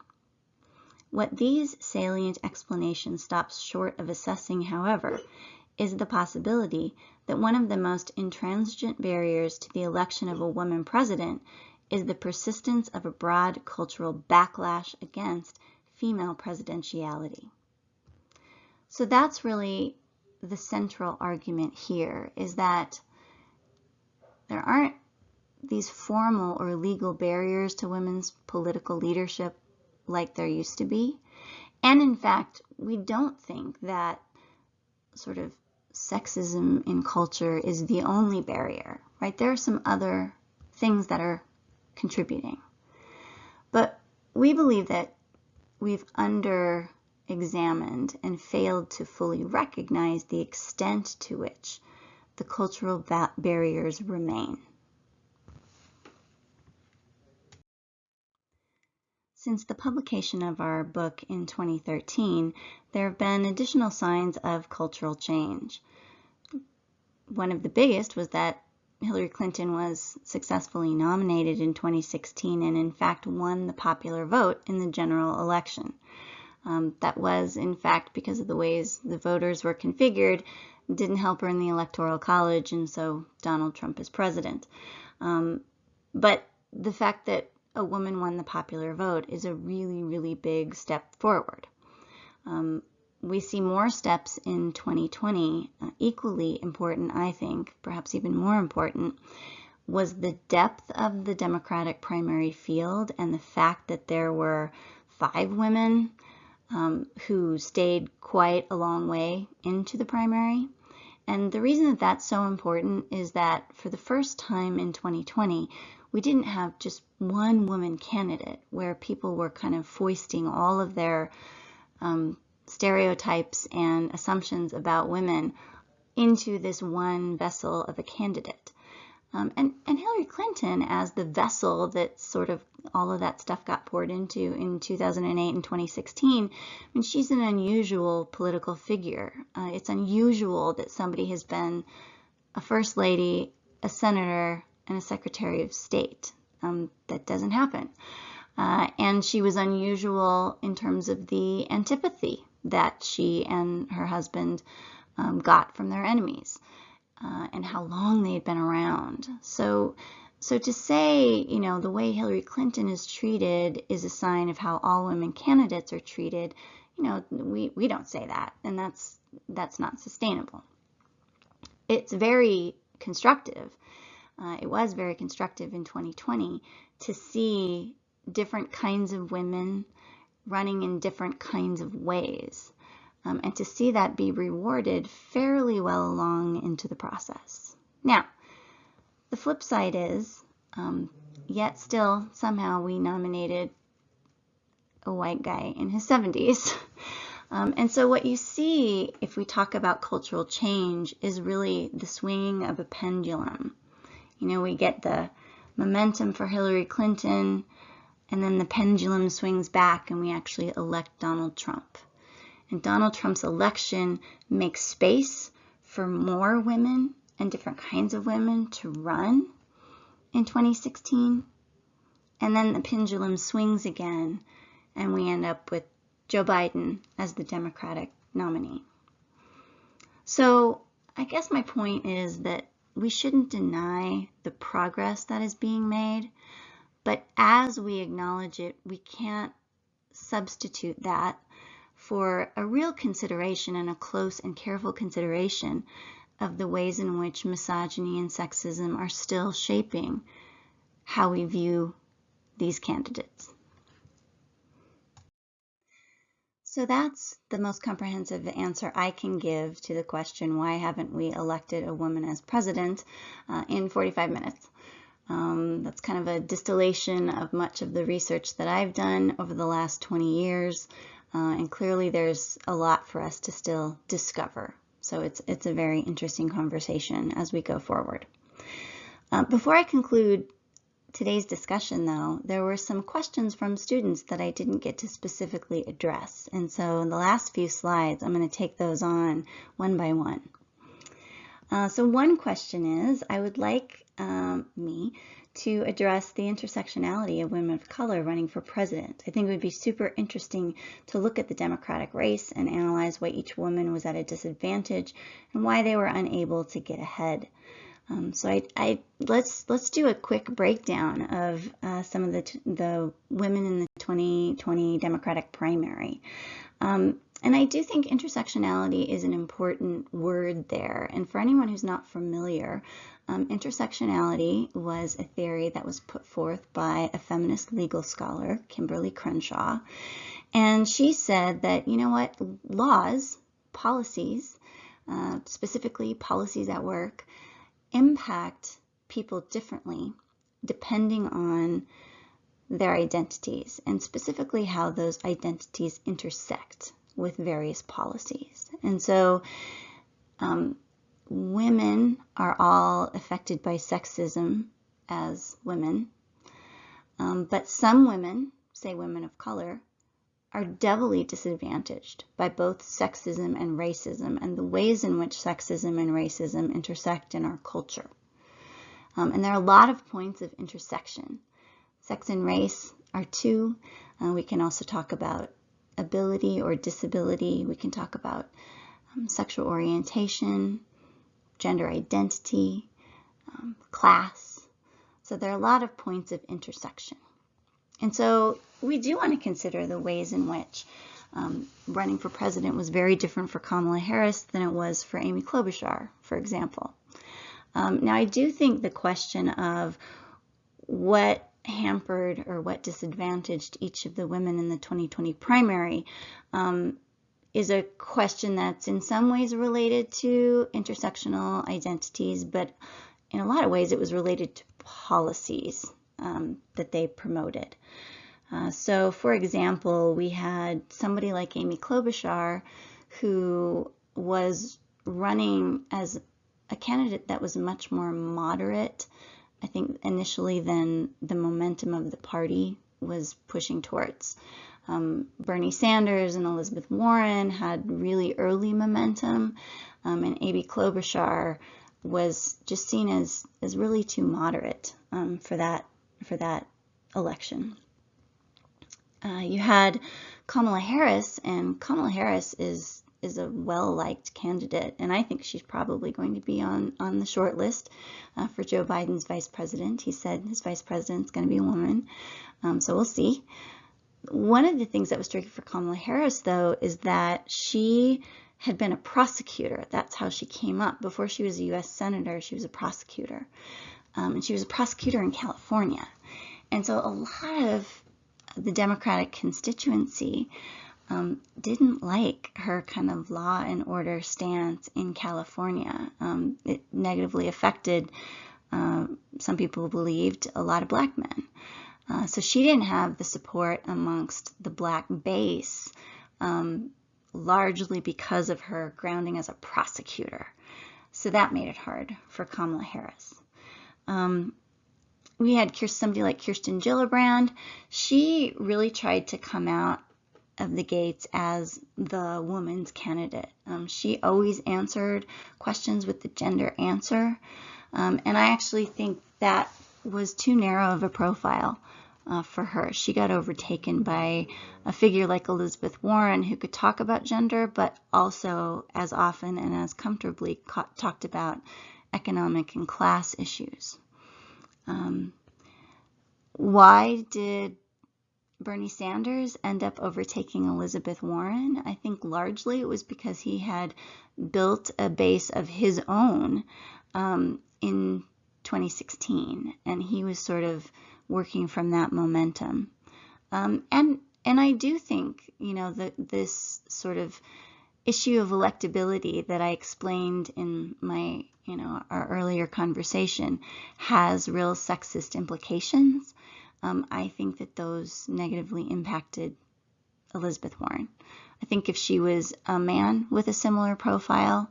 What these salient explanations stops short of assessing, however, is the possibility that one of the most intransigent barriers to the election of a woman president is the persistence of a broad cultural backlash against female presidentiality. So that's really the central argument here, is that there aren't these formal or legal barriers to women's political leadership like there used to be. And in fact, we don't think that sort of sexism in culture is the only barrier, right? There are some other things that are contributing. But we believe that we've under-examined and failed to fully recognize the extent to which the cultural barriers remain. Since the publication of our book in 2013, there have been additional signs of cultural change. One of the biggest was that Hillary Clinton was successfully nominated in 2016 and in fact won the popular vote in the general election. That was in fact because of the ways the voters were configured, didn't help her in the Electoral College, and so Donald Trump is president. But the fact that a woman won the popular vote is a really, really big step forward. We see more steps in 2020. Equally important, I think, perhaps even more important, was the depth of the Democratic primary field and the fact that there were 5 women who stayed quite a long way into the primary. And the reason that that's so important is that for the first time in 2020, we didn't have just one woman candidate where people were kind of foisting all of their stereotypes and assumptions about women into this one vessel of a candidate. And Hillary Clinton, as the vessel that sort of all of that stuff got poured into in 2008 and 2016, I mean, she's an unusual political figure. It's unusual that somebody has been a first lady, a senator, and a secretary of state. That doesn't happen. And she was unusual in terms of the antipathy that she and her husband got from their enemies. And how long they had been around. So to say, you know, the way Hillary Clinton is treated is a sign of how all women candidates are treated, you know, we don't say that, and that's not sustainable. It's very constructive. It was very constructive in 2020 to see different kinds of women running in different kinds of ways. And to see that be rewarded fairly well along into the process. Now, the flip side is, yet still somehow we nominated a white guy in his 70s. And so what you see if we talk about cultural change is really the swinging of a pendulum. You know, we get the momentum for Hillary Clinton, and then the pendulum swings back and we actually elect Donald Trump. And Donald Trump's election makes space for more women and different kinds of women to run in 2016. And then the pendulum swings again, and we end up with Joe Biden as the Democratic nominee. So I guess my point is that we shouldn't deny the progress that is being made, but as we acknowledge it, we can't substitute that for a real consideration and a close and careful consideration of the ways in which misogyny and sexism are still shaping how we view these candidates. So that's the most comprehensive answer I can give to the question, why haven't we elected a woman as president, in 45 minutes. That's kind of a distillation of much of the research that I've done over the last 20 years. And clearly there's a lot for us to still discover. So it's a very interesting conversation as we go forward. Before I conclude today's discussion, though, there were some questions from students that I didn't get to specifically address. And so in the last few slides, I'm going to take those on one by one. So one question is, I would like me to address the intersectionality of women of color running for president. I think it would be super interesting to look at the Democratic race and analyze why each woman was at a disadvantage and why they were unable to get ahead. So let's do a quick breakdown of some of the women in the 2020 Democratic primary. And I do think intersectionality is an important word there. And for anyone who's not familiar, intersectionality was a theory that was put forth by a feminist legal scholar, Kimberly Crenshaw. And she said that, you know what, laws, policies, specifically policies at work, impact people differently depending on their identities, and specifically how those identities intersect with various policies. And so women are all affected by sexism as women, but some women, say women of color, are doubly disadvantaged by both sexism and racism and the ways in which sexism and racism intersect in our culture. And there are a lot of points of intersection. Sex and race are two. We can also talk about ability or disability. We can talk about sexual orientation, gender identity, class. So there are a lot of points of intersection. And so we do want to consider the ways in which running for president was very different for Kamala Harris than it was for Amy Klobuchar, for example. Now, I do think the question of what hampered or what disadvantaged each of the women in the 2020 primary is a question that's in some ways related to intersectional identities, but in a lot of ways it was related to policies that they promoted. So for example, we had somebody like Amy Klobuchar who was running as a candidate that was much more moderate, I think, initially than the momentum of the party was pushing towards. Bernie Sanders and Elizabeth Warren had really early momentum, and Amy Klobuchar was just seen as really too moderate for that election. You had Kamala Harris, and Kamala Harris is a well-liked candidate, and I think she's probably going to be on the short list for Joe Biden's vice president. He said his vice president's going to be a woman, so we'll see. One of the things that was tricky for Kamala Harris, though, is that she had been a prosecutor. That's how she came up. Before she was a U.S. Senator, she was a prosecutor, and she was a prosecutor in California. And so a lot of the Democratic constituency didn't like her kind of law and order stance in California. It negatively affected, some people believed, a lot of black men. So she didn't have the support amongst the black base, largely because of her grounding as a prosecutor. So that made it hard for Kamala Harris. We had somebody like Kirsten Gillibrand. She really tried to come out of the gates as the woman's candidate. She always answered questions with the gender answer. And I actually think that was too narrow of a profile for her. She got overtaken by a figure like Elizabeth Warren, who could talk about gender, but also as often and as comfortably talked about economic and class issues. Why did Bernie Sanders end up overtaking Elizabeth Warren? I think largely it was because he had built a base of his own in 2016, and he was sort of working from that momentum. And I do think, you know, that this sort of issue of electability that I explained in my, our earlier conversation has real sexist implications. I think that those negatively impacted Elizabeth Warren. I think if she was a man with a similar profile,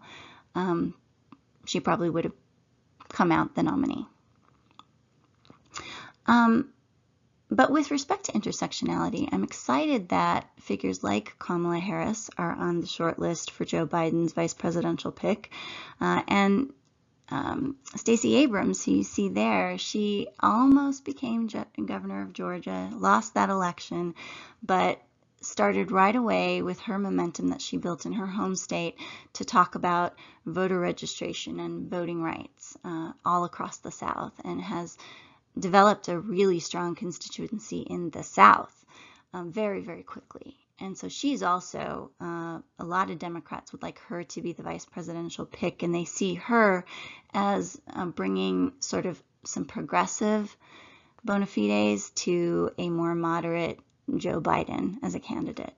she probably would have come out the nominee. But with respect to intersectionality, I'm excited that figures like Kamala Harris are on the short list for Joe Biden's vice presidential pick. And Stacey Abrams, who you see there, she almost became governor of Georgia, lost that election, but started right away with her momentum that she built in her home state to talk about voter registration and voting rights all across the South, and has developed a really strong constituency in the South very, very quickly. And so she's also, a lot of Democrats would like her to be the vice presidential pick, and they see her as bringing sort of some progressive bona fides to a more moderate Joe Biden as a candidate.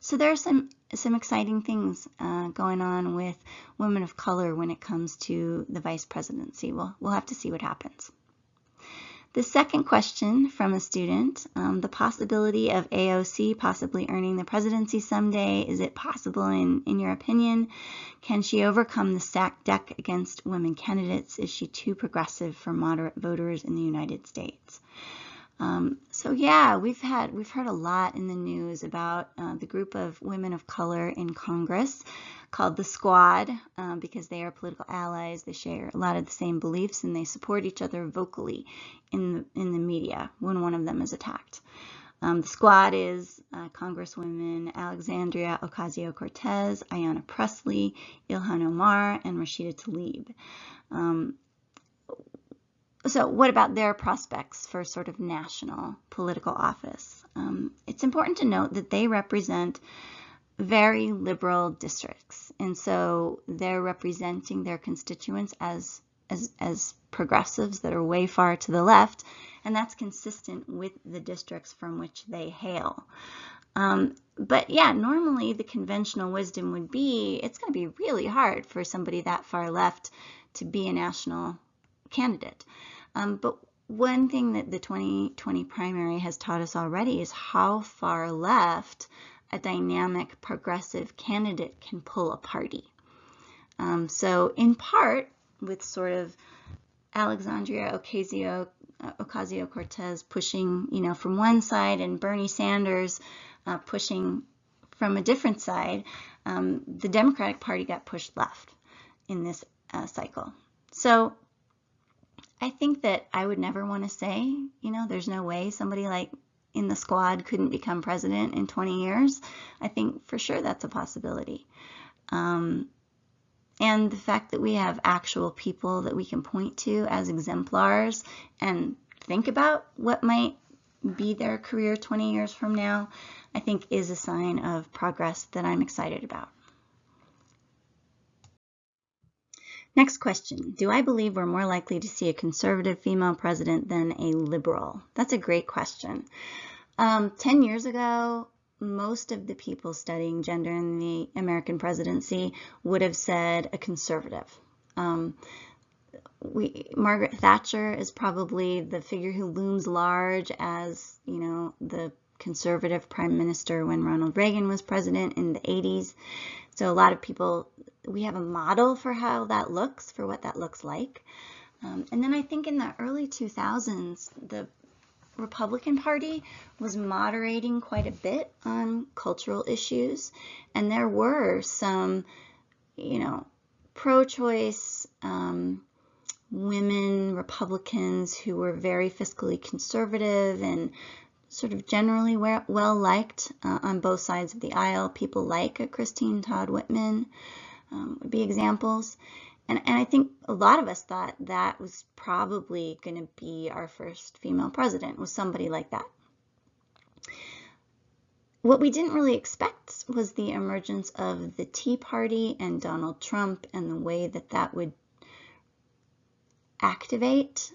So there are some exciting things going on with women of color when it comes to the vice presidency. We'll have to see what happens. The second question from a student, the possibility of AOC possibly earning the presidency someday. Is it possible in your opinion? Can she overcome the stacked deck against women candidates? Is she too progressive for moderate voters in the United States? So yeah, we've heard a lot in the news about the group of women of color in Congress called the Squad, because they are political allies. They share a lot of the same beliefs, and they support each other vocally in the media when one of them is attacked. The Squad is Congresswomen Alexandria Ocasio-Cortez, Ayanna Pressley, Ilhan Omar, and Rashida Tlaib. So what about their prospects for sort of national political office? It's important to note that they represent very liberal districts, and so they're representing their constituents as progressives that are way far to the left, and that's consistent with the districts from which they hail. But yeah, normally the conventional wisdom would be it's going to be really hard for somebody that far left to be a national candidate. But one thing that the 2020 primary has taught us already is how far left a dynamic progressive candidate can pull a party. So in part, with sort of Alexandria Ocasio-Cortez pushing, from one side, and Bernie Sanders pushing from a different side, the Democratic Party got pushed left in this cycle. So I think that I would never want to say, there's no way somebody like in the Squad couldn't become president in 20 years. I think for sure that's a possibility. And the fact that we have actual people that we can point to as exemplars and think about what might be their career 20 years from now, I think is a sign of progress that I'm excited about. Next question. Do I believe we're more likely to see a conservative female president than a liberal? That's a great question. 10 years ago, most of the people studying gender in the American presidency would have said a conservative. Margaret Thatcher is probably the figure who looms large as, the conservative prime minister when Ronald Reagan was president in the 80s. So a lot of people, we have a model for how that looks, for what that looks like. And then I think in the early 2000s, the Republican Party was moderating quite a bit on cultural issues. And there were some, pro-choice women Republicans who were very fiscally conservative and sort of generally well liked on both sides of the aisle. People like Christine Todd Whitman would be examples. And I think a lot of us thought that was probably going to be our first female president, was somebody like that. What we didn't really expect was the emergence of the Tea Party and Donald Trump, and the way that would activate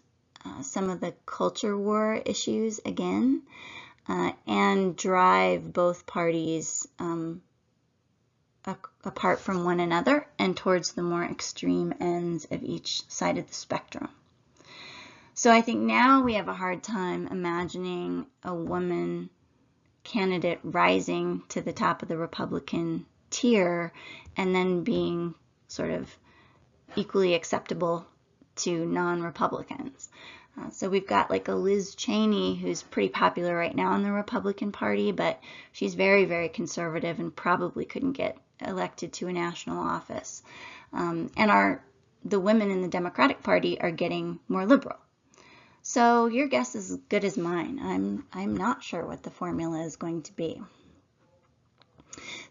some of the culture war issues again, and drive both parties apart from one another and towards the more extreme ends of each side of the spectrum. So I think now we have a hard time imagining a woman candidate rising to the top of the Republican tier and then being sort of equally acceptable to non-Republicans. So we've got like a Liz Cheney who's pretty popular right now in the Republican Party, but she's very, very conservative and probably couldn't get elected to a national office. And the women in the Democratic Party are getting more liberal. So your guess is as good as mine. I'm not sure what the formula is going to be.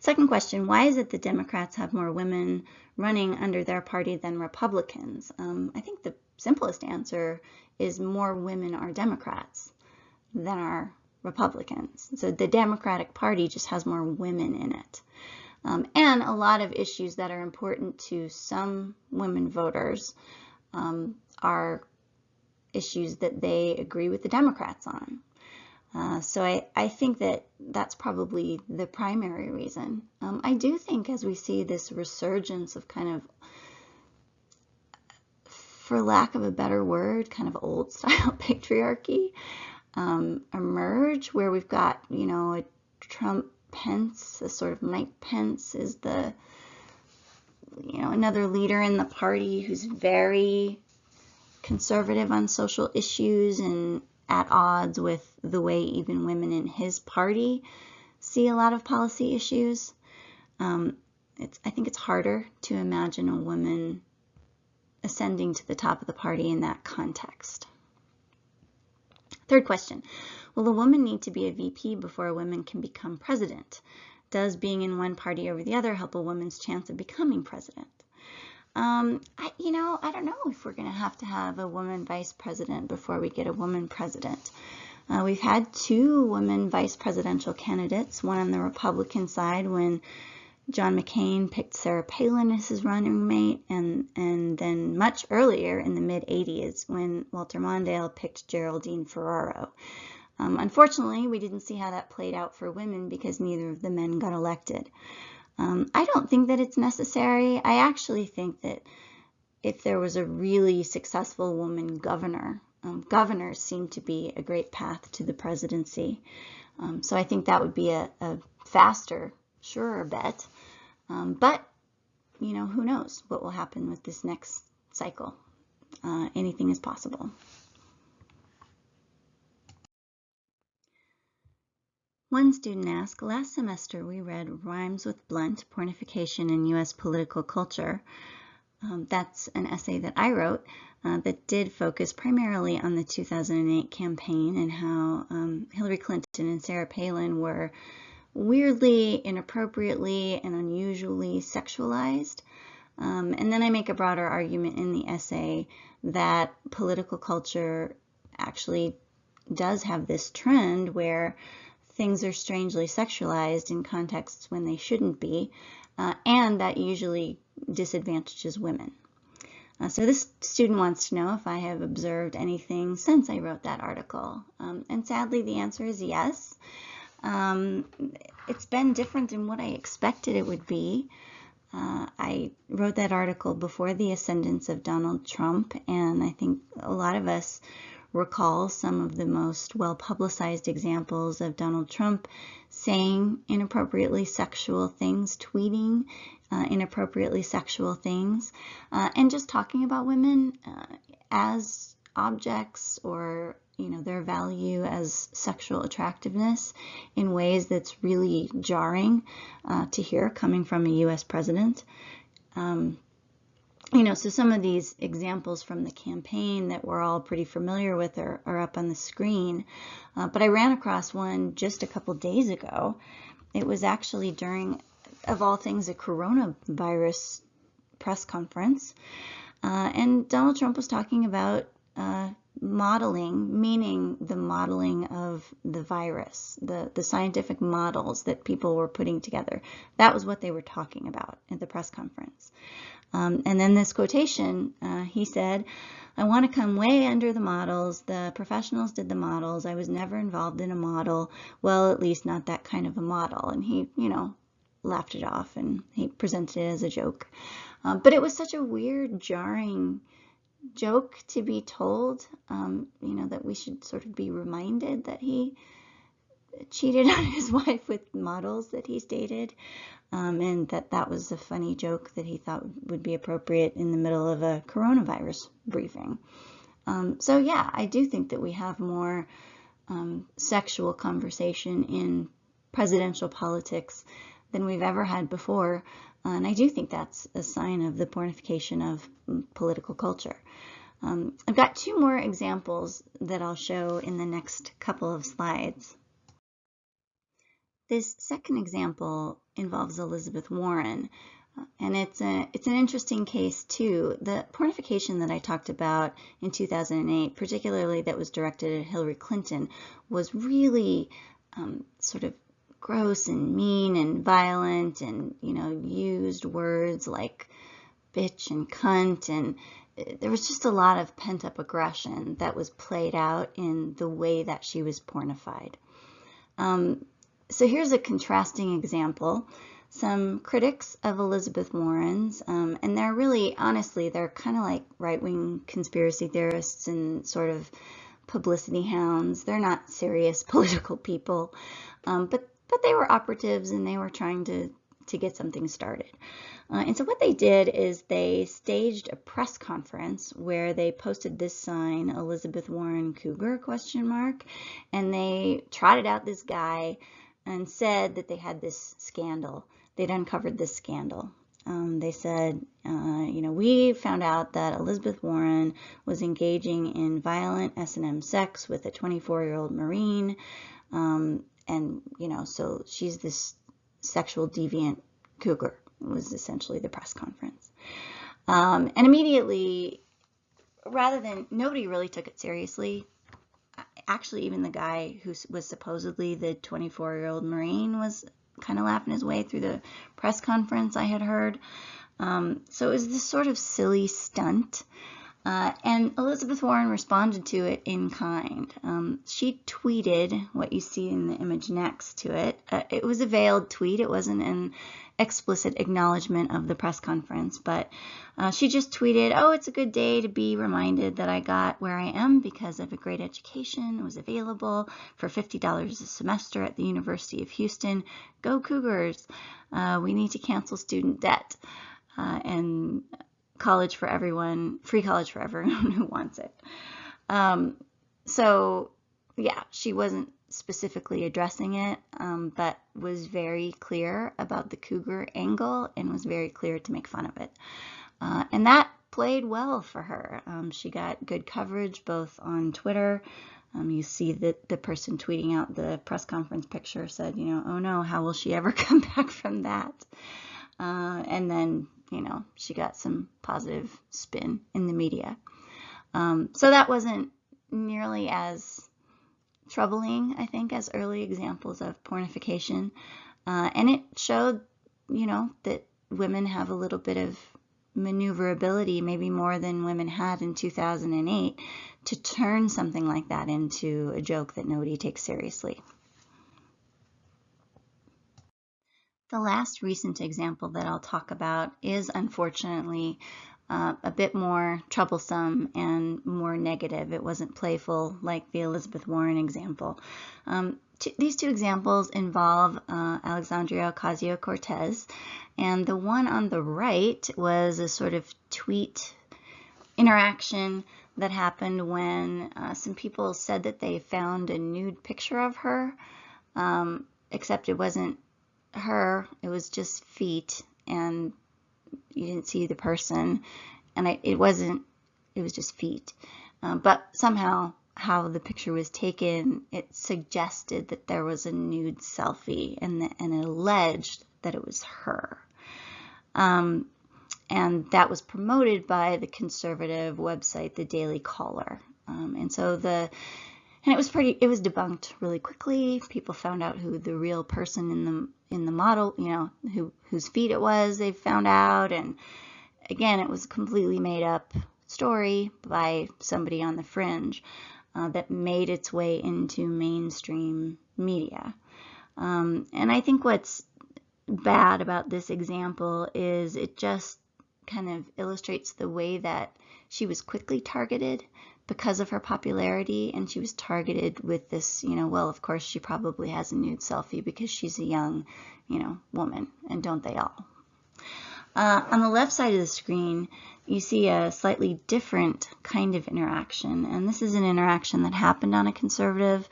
Second question, why is it that Democrats have more women running under their party than Republicans? I think the simplest answer is more women are Democrats than are Republicans. So the Democratic Party just has more women in it. And a lot of issues that are important to some women voters are issues that they agree with the Democrats on. So I think that that's probably the primary reason. I do think as we see this resurgence of kind of, for lack of a better word, kind of old style patriarchy emerge, where we've got, a Trump Pence, a sort of Mike Pence is the, another leader in the party who's very conservative on social issues and at odds with the way even women in his party see a lot of policy issues. I think it's harder to imagine a woman ascending to the top of the party in that context. Third question, will a woman need to be a VP before a woman can become president? Does being in one party over the other help a woman's chance of becoming president? I don't know if we're going to have a woman vice president before we get a woman president. We've had 2 women vice presidential candidates, one on the Republican side when John McCain picked Sarah Palin as his running mate, and then much earlier in the mid-'80s when Walter Mondale picked Geraldine Ferraro. Unfortunately, we didn't see how that played out for women because neither of the men got elected. I don't think that it's necessary. I actually think that if there was a really successful woman governor, governors seem to be a great path to the presidency. So I think that would be a faster, surer bet. But, who knows what will happen with this next cycle. Anything is possible. One student asked, last semester we read Rhymes with Blunt, Pornification in U.S. Political Culture. That's an essay that I wrote that did focus primarily on the 2008 campaign and how Hillary Clinton and Sarah Palin were weirdly, inappropriately, and unusually sexualized. And then I make a broader argument in the essay that political culture actually does have this trend where things are strangely sexualized in contexts when they shouldn't be, and that usually disadvantages women. So this student wants to know if I have observed anything since I wrote that article. And sadly, the answer is yes. It's been different than what I expected it would be. I wrote that article before the ascendance of Donald Trump, and I think a lot of us recall some of the most well-publicized examples of Donald Trump saying inappropriately sexual things, tweeting inappropriately sexual things, and just talking about women as objects or their value as sexual attractiveness in ways that's really jarring to hear coming from a U.S. president. So some of these examples from the campaign that we're all pretty familiar with are up on the screen. But I ran across one just a couple days ago. It was actually during, of all things, a coronavirus press conference. And Donald Trump was talking about modeling, meaning the modeling of the virus, the scientific models that people were putting together. That was what they were talking about at the press conference. And then this quotation, he said, I want to come way under the models. The professionals did the models. I was never involved in a model. Well, at least not that kind of a model. And he, laughed it off and he presented it as a joke. But it was such a weird, jarring joke to be told, that we should sort of be reminded that he cheated on his wife with models that he's dated, and that was a funny joke that he thought would be appropriate in the middle of a coronavirus briefing. So yeah, I do think that we have more sexual conversation in presidential politics than we've ever had before, and I do think that's a sign of the pornification of political culture. I've got two more examples that I'll show in the next couple of slides. This second example involves Elizabeth Warren, and it's an interesting case too. The pornification that I talked about in 2008, particularly that was directed at Hillary Clinton, was really sort of gross and mean and violent, and used words like bitch and cunt, and there was just a lot of pent-up aggression that was played out in the way that she was pornified. So here's a contrasting example. Some critics of Elizabeth Warren's, and they're really, honestly, they're kind of like right-wing conspiracy theorists and sort of publicity hounds. They're not serious political people, but they were operatives and they were trying to get something started. And so what they did is they staged a press conference where they posted this sign, Elizabeth Warren Cougar, ? And they trotted out this guy and said that they had this scandal. They'd uncovered this scandal. They said, we found out that Elizabeth Warren was engaging in violent S&M sex with a 24-year-old Marine. So she's this sexual deviant cougar, was essentially the press conference. And immediately, nobody really took it seriously. Actually, even the guy who was supposedly the 24-year-old Marine was kind of laughing his way through the press conference, I had heard. So it was this sort of silly stunt. And Elizabeth Warren responded to it in kind. She tweeted what you see in the image next to it. It was a veiled tweet. It wasn't an explicit acknowledgement of the press conference, but she just tweeted, "Oh, it's a good day to be reminded that I got where I am because of a great education. It was available for $50 a semester at the University of Houston. Go Cougars. We need to cancel student debt and college for everyone, free college for everyone who wants it." So yeah, she wasn't specifically addressing it, but was very clear about the cougar angle and was very clear to make fun of it. And that played well for her. She got good coverage both on Twitter. You see that the person tweeting out the press conference picture said, "Oh no, how will she ever come back from that?" And then, she got some positive spin in the media. So that wasn't nearly as troubling, I think, as early examples of pornification. And it showed, that women have a little bit of maneuverability, maybe more than women had in 2008, to turn something like that into a joke that nobody takes seriously. The last recent example that I'll talk about is unfortunately a bit more troublesome and more negative. It wasn't playful like the Elizabeth Warren example. These two examples involve Alexandria Ocasio-Cortez, and the one on the right was a sort of tweet interaction that happened when some people said that they found a nude picture of her, except it wasn't her, it was just feet, and you didn't see the person, and it was just feet. But somehow, how the picture was taken, it suggested that there was a nude selfie, and it alleged that it was her. And that was promoted by the conservative website, the Daily Caller. And it was debunked really quickly. People found out who the real person in the model, whose feet it was, they found out. And again, it was a completely made up story by somebody on the fringe that made its way into mainstream media. And I think what's bad about this example is it just kind of illustrates the way that she was quickly targeted because of her popularity, and she was targeted with this, well, of course she probably has a nude selfie because she's a young, woman, and don't they all? On the left side of the screen, you see a slightly different kind of interaction, and this is an interaction that happened on a conservative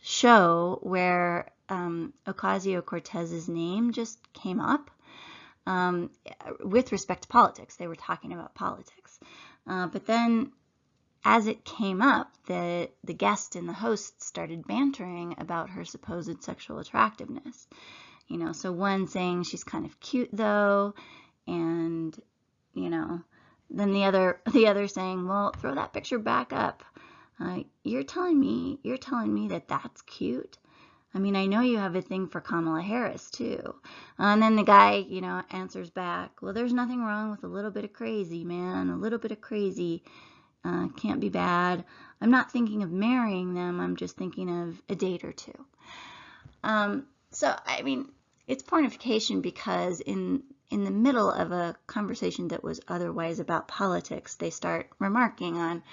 show where Ocasio-Cortez's name just came up with respect to politics. They were talking about politics. But then as it came up, the guest and the host started bantering about her supposed sexual attractiveness. So one saying she's kind of cute though, and then the other saying, well, throw that picture back up. You're telling me that that's cute? I mean, I know you have a thing for Kamala Harris too. And then the guy, answers back, well, there's nothing wrong with a little bit of crazy, man. A little bit of crazy can't be bad. I'm not thinking of marrying them. I'm just thinking of a date or two. So, I mean, it's pornification because in the middle of a conversation that was otherwise about politics, they start remarking on,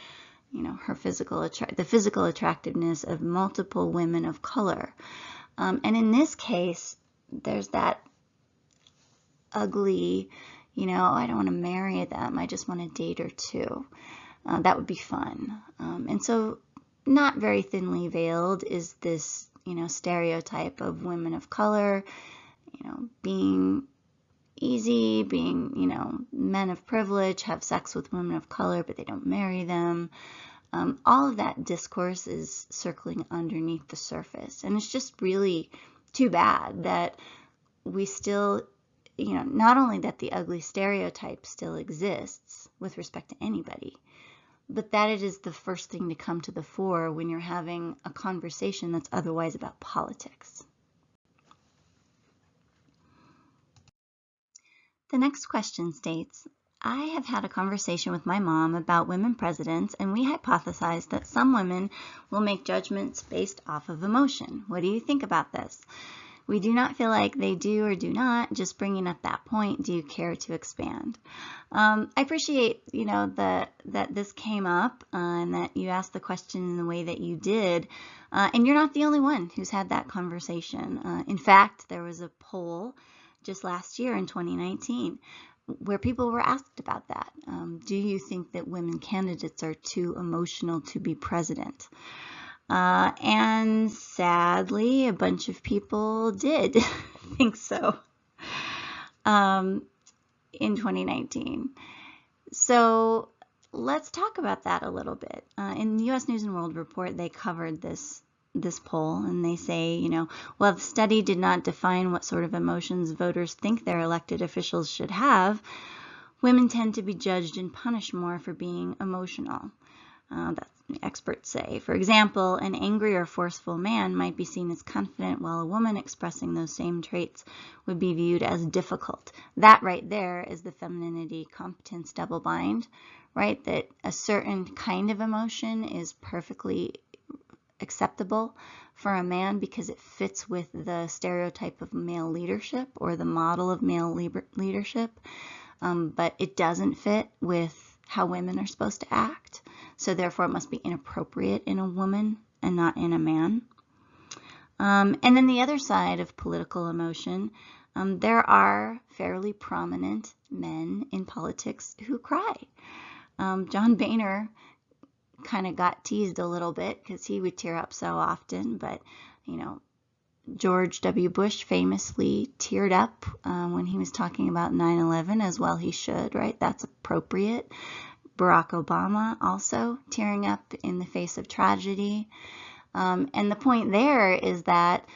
her the physical attractiveness of multiple women of color. And in this case, there's that ugly, I don't want to marry them. I just want to date or two. That would be fun. And so not very thinly veiled is this, stereotype of women of color, being easy, being, men of privilege, have sex with women of color, but they don't marry them. All of that discourse is circling underneath the surface. And it's just really too bad that we still, not only that the ugly stereotype still exists with respect to anybody, but that it is the first thing to come to the fore when you're having a conversation that's otherwise about politics. The next question states, I have had a conversation with my mom about women presidents, and we hypothesized that some women will make judgments based off of emotion. What do you think about this? We do not feel like they do or do not. Just bringing up that point, do you care to expand? I appreciate, that this came up and that you asked the question in the way that you did. And you're not the only one who's had that conversation. In fact, there was a poll just last year in 2019 where people were asked about that. Do you think that women candidates are too emotional to be president? And sadly, a bunch of people did think so in 2019. So let's talk about that a little bit. In the U.S. News and World Report, they covered this poll, and they say, while the study did not define what sort of emotions voters think their elected officials should have, women tend to be judged and punished more for being emotional. That's what experts say. For example, an angry or forceful man might be seen as confident, while a woman expressing those same traits would be viewed as difficult. That right there is the femininity competence double bind, right? That a certain kind of emotion is perfectly acceptable for a man because it fits with the stereotype of male leadership or the model of male leadership, but it doesn't fit with how women are supposed to act. So therefore it must be inappropriate in a woman and not in a man. And then the other side of political emotion, there are fairly prominent men in politics who cry. John Boehner kind of got teased a little bit because he would tear up so often, but George W. Bush famously teared up when he was talking about 9/11, as well he should, right? That's appropriate. Barack Obama also tearing up in the face of tragedy. And the point there is that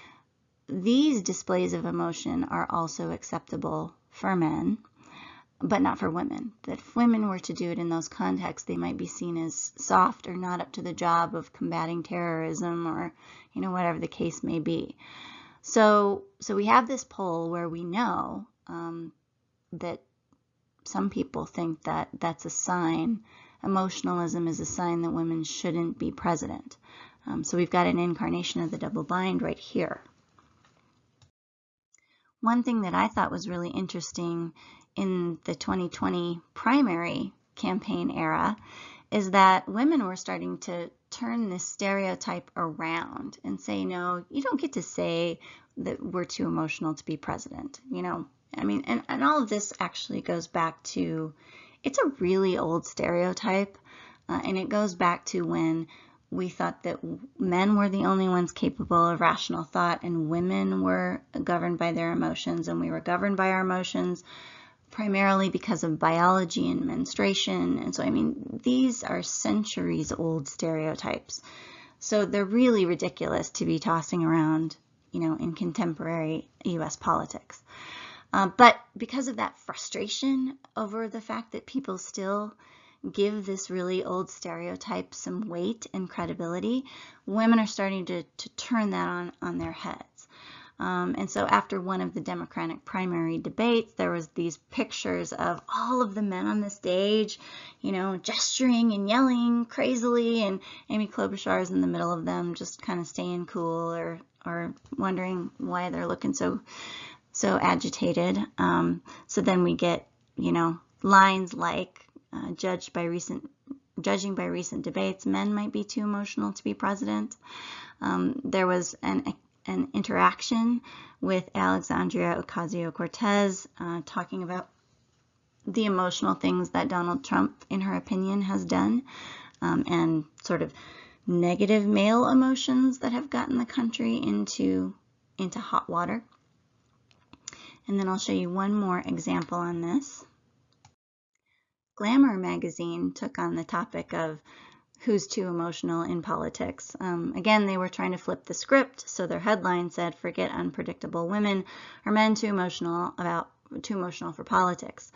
these displays of emotion are also acceptable for men, but not for women. That if women were to do it in those contexts, they might be seen as soft or not up to the job of combating terrorism or, whatever the case may be. So we have this poll where we know that some people think that that's a sign, emotionalism is a sign that women shouldn't be president. So we've got an incarnation of the double bind right here. One thing that I thought was really interesting in the 2020 primary campaign era is that women were starting to turn this stereotype around and say, no, you don't get to say that we're too emotional to be president. I mean, and all of this actually goes back to, it's a really old stereotype, and it goes back to when we thought that men were the only ones capable of rational thought and women were governed by their emotions, and we were governed by our emotions primarily because of biology and menstruation. And so, I mean, these are centuries old stereotypes. So they're really ridiculous to be tossing around, in contemporary US politics. But because of that frustration over the fact that people still give this really old stereotype some weight and credibility, women are starting to turn that on their heads. And so after one of the Democratic primary debates, there was these pictures of all of the men on the stage, gesturing and yelling crazily, and Amy Klobuchar is in the middle of them, just kind of staying cool or wondering why they're looking so agitated. So then we get, lines like, judging by recent debates, men might be too emotional to be president. There was an interaction with Alexandria Ocasio-Cortez talking about the emotional things that Donald Trump, in her opinion, has done, and sort of negative male emotions that have gotten the country into hot water. And then I'll show you one more example on this. Glamour magazine took on the topic of who's too emotional in politics. Again, they were trying to flip the script, so their headline said, "Forget unpredictable women. Are men too emotional for politics?"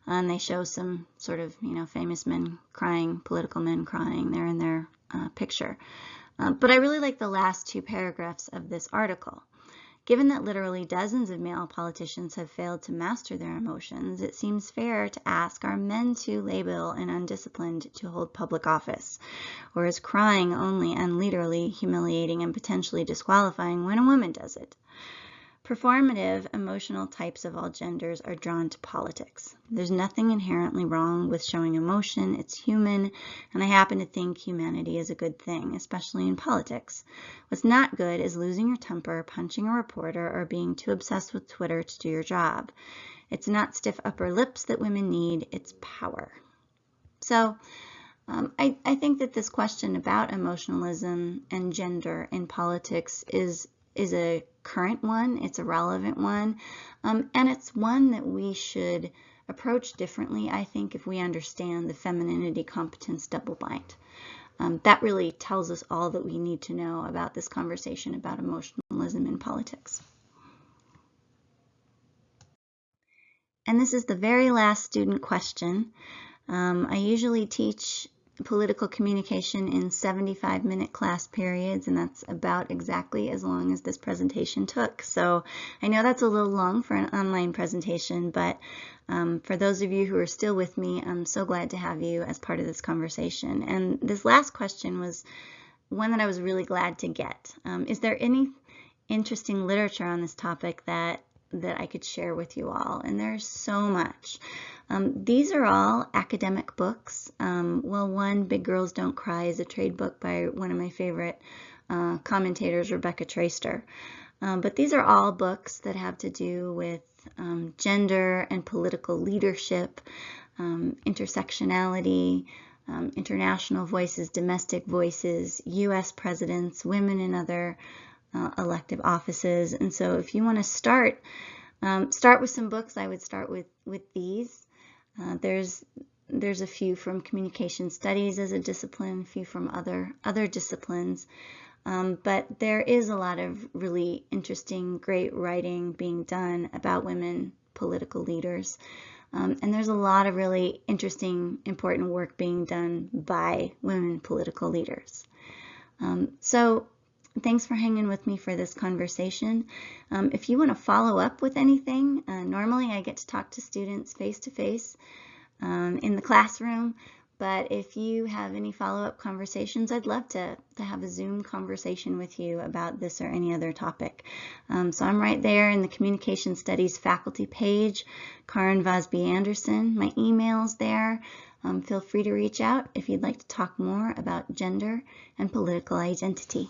And they show some sort of, famous men crying, political men crying there in their picture. But I really like the last two paragraphs of this article. Given that literally dozens of male politicians have failed to master their emotions, it seems fair to ask, are men too labil and undisciplined to hold public office? Or is crying only and literally humiliating and potentially disqualifying when a woman does it? Performative, emotional types of all genders are drawn to politics. There's nothing inherently wrong with showing emotion. It's human, and I happen to think humanity is a good thing, especially in politics. What's not good is losing your temper, punching a reporter, or being too obsessed with Twitter to do your job. It's not stiff upper lips that women need, it's power. So I think that this question about emotionalism and gender in politics is a current one, it's a relevant one, and it's one that we should approach differently, I think, if we understand the femininity competence double bind. That really tells us all that we need to know about this conversation about emotionalism in politics. And this is the very last student question. I usually teach political communication in 75-minute class periods, and that's about exactly as long as this presentation took. So I know that's a little long for an online presentation, but for those of you who are still with me, I'm so glad to have you as part of this conversation. And this last question was one that I was really glad to get. Is there any interesting literature on this topic that I could share with you all? And there's so much. These are all academic books. Well, one, Big Girls Don't Cry, is a trade book by one of my favorite commentators, Rebecca Traister. But these are all books that have to do with gender and political leadership, intersectionality, international voices, domestic voices, U.S. presidents, women in other elective offices. And so if you want to start with some books, I would start with these. There's a few from communication studies as a discipline, a few from other disciplines, but there is a lot of really interesting, great writing being done about women political leaders, and there's a lot of really interesting, important work being done by women political leaders. So thanks for hanging with me for this conversation. If you want to follow up with anything, normally I get to talk to students face-to-face in the classroom, But if you have any follow-up conversations, I'd love to have a Zoom conversation with you about this or any other topic. So I'm right there in the Communication Studies faculty page, Karrin Vasby Anderson. My email's there. Feel free to reach out if you'd like to talk more about gender and political identity.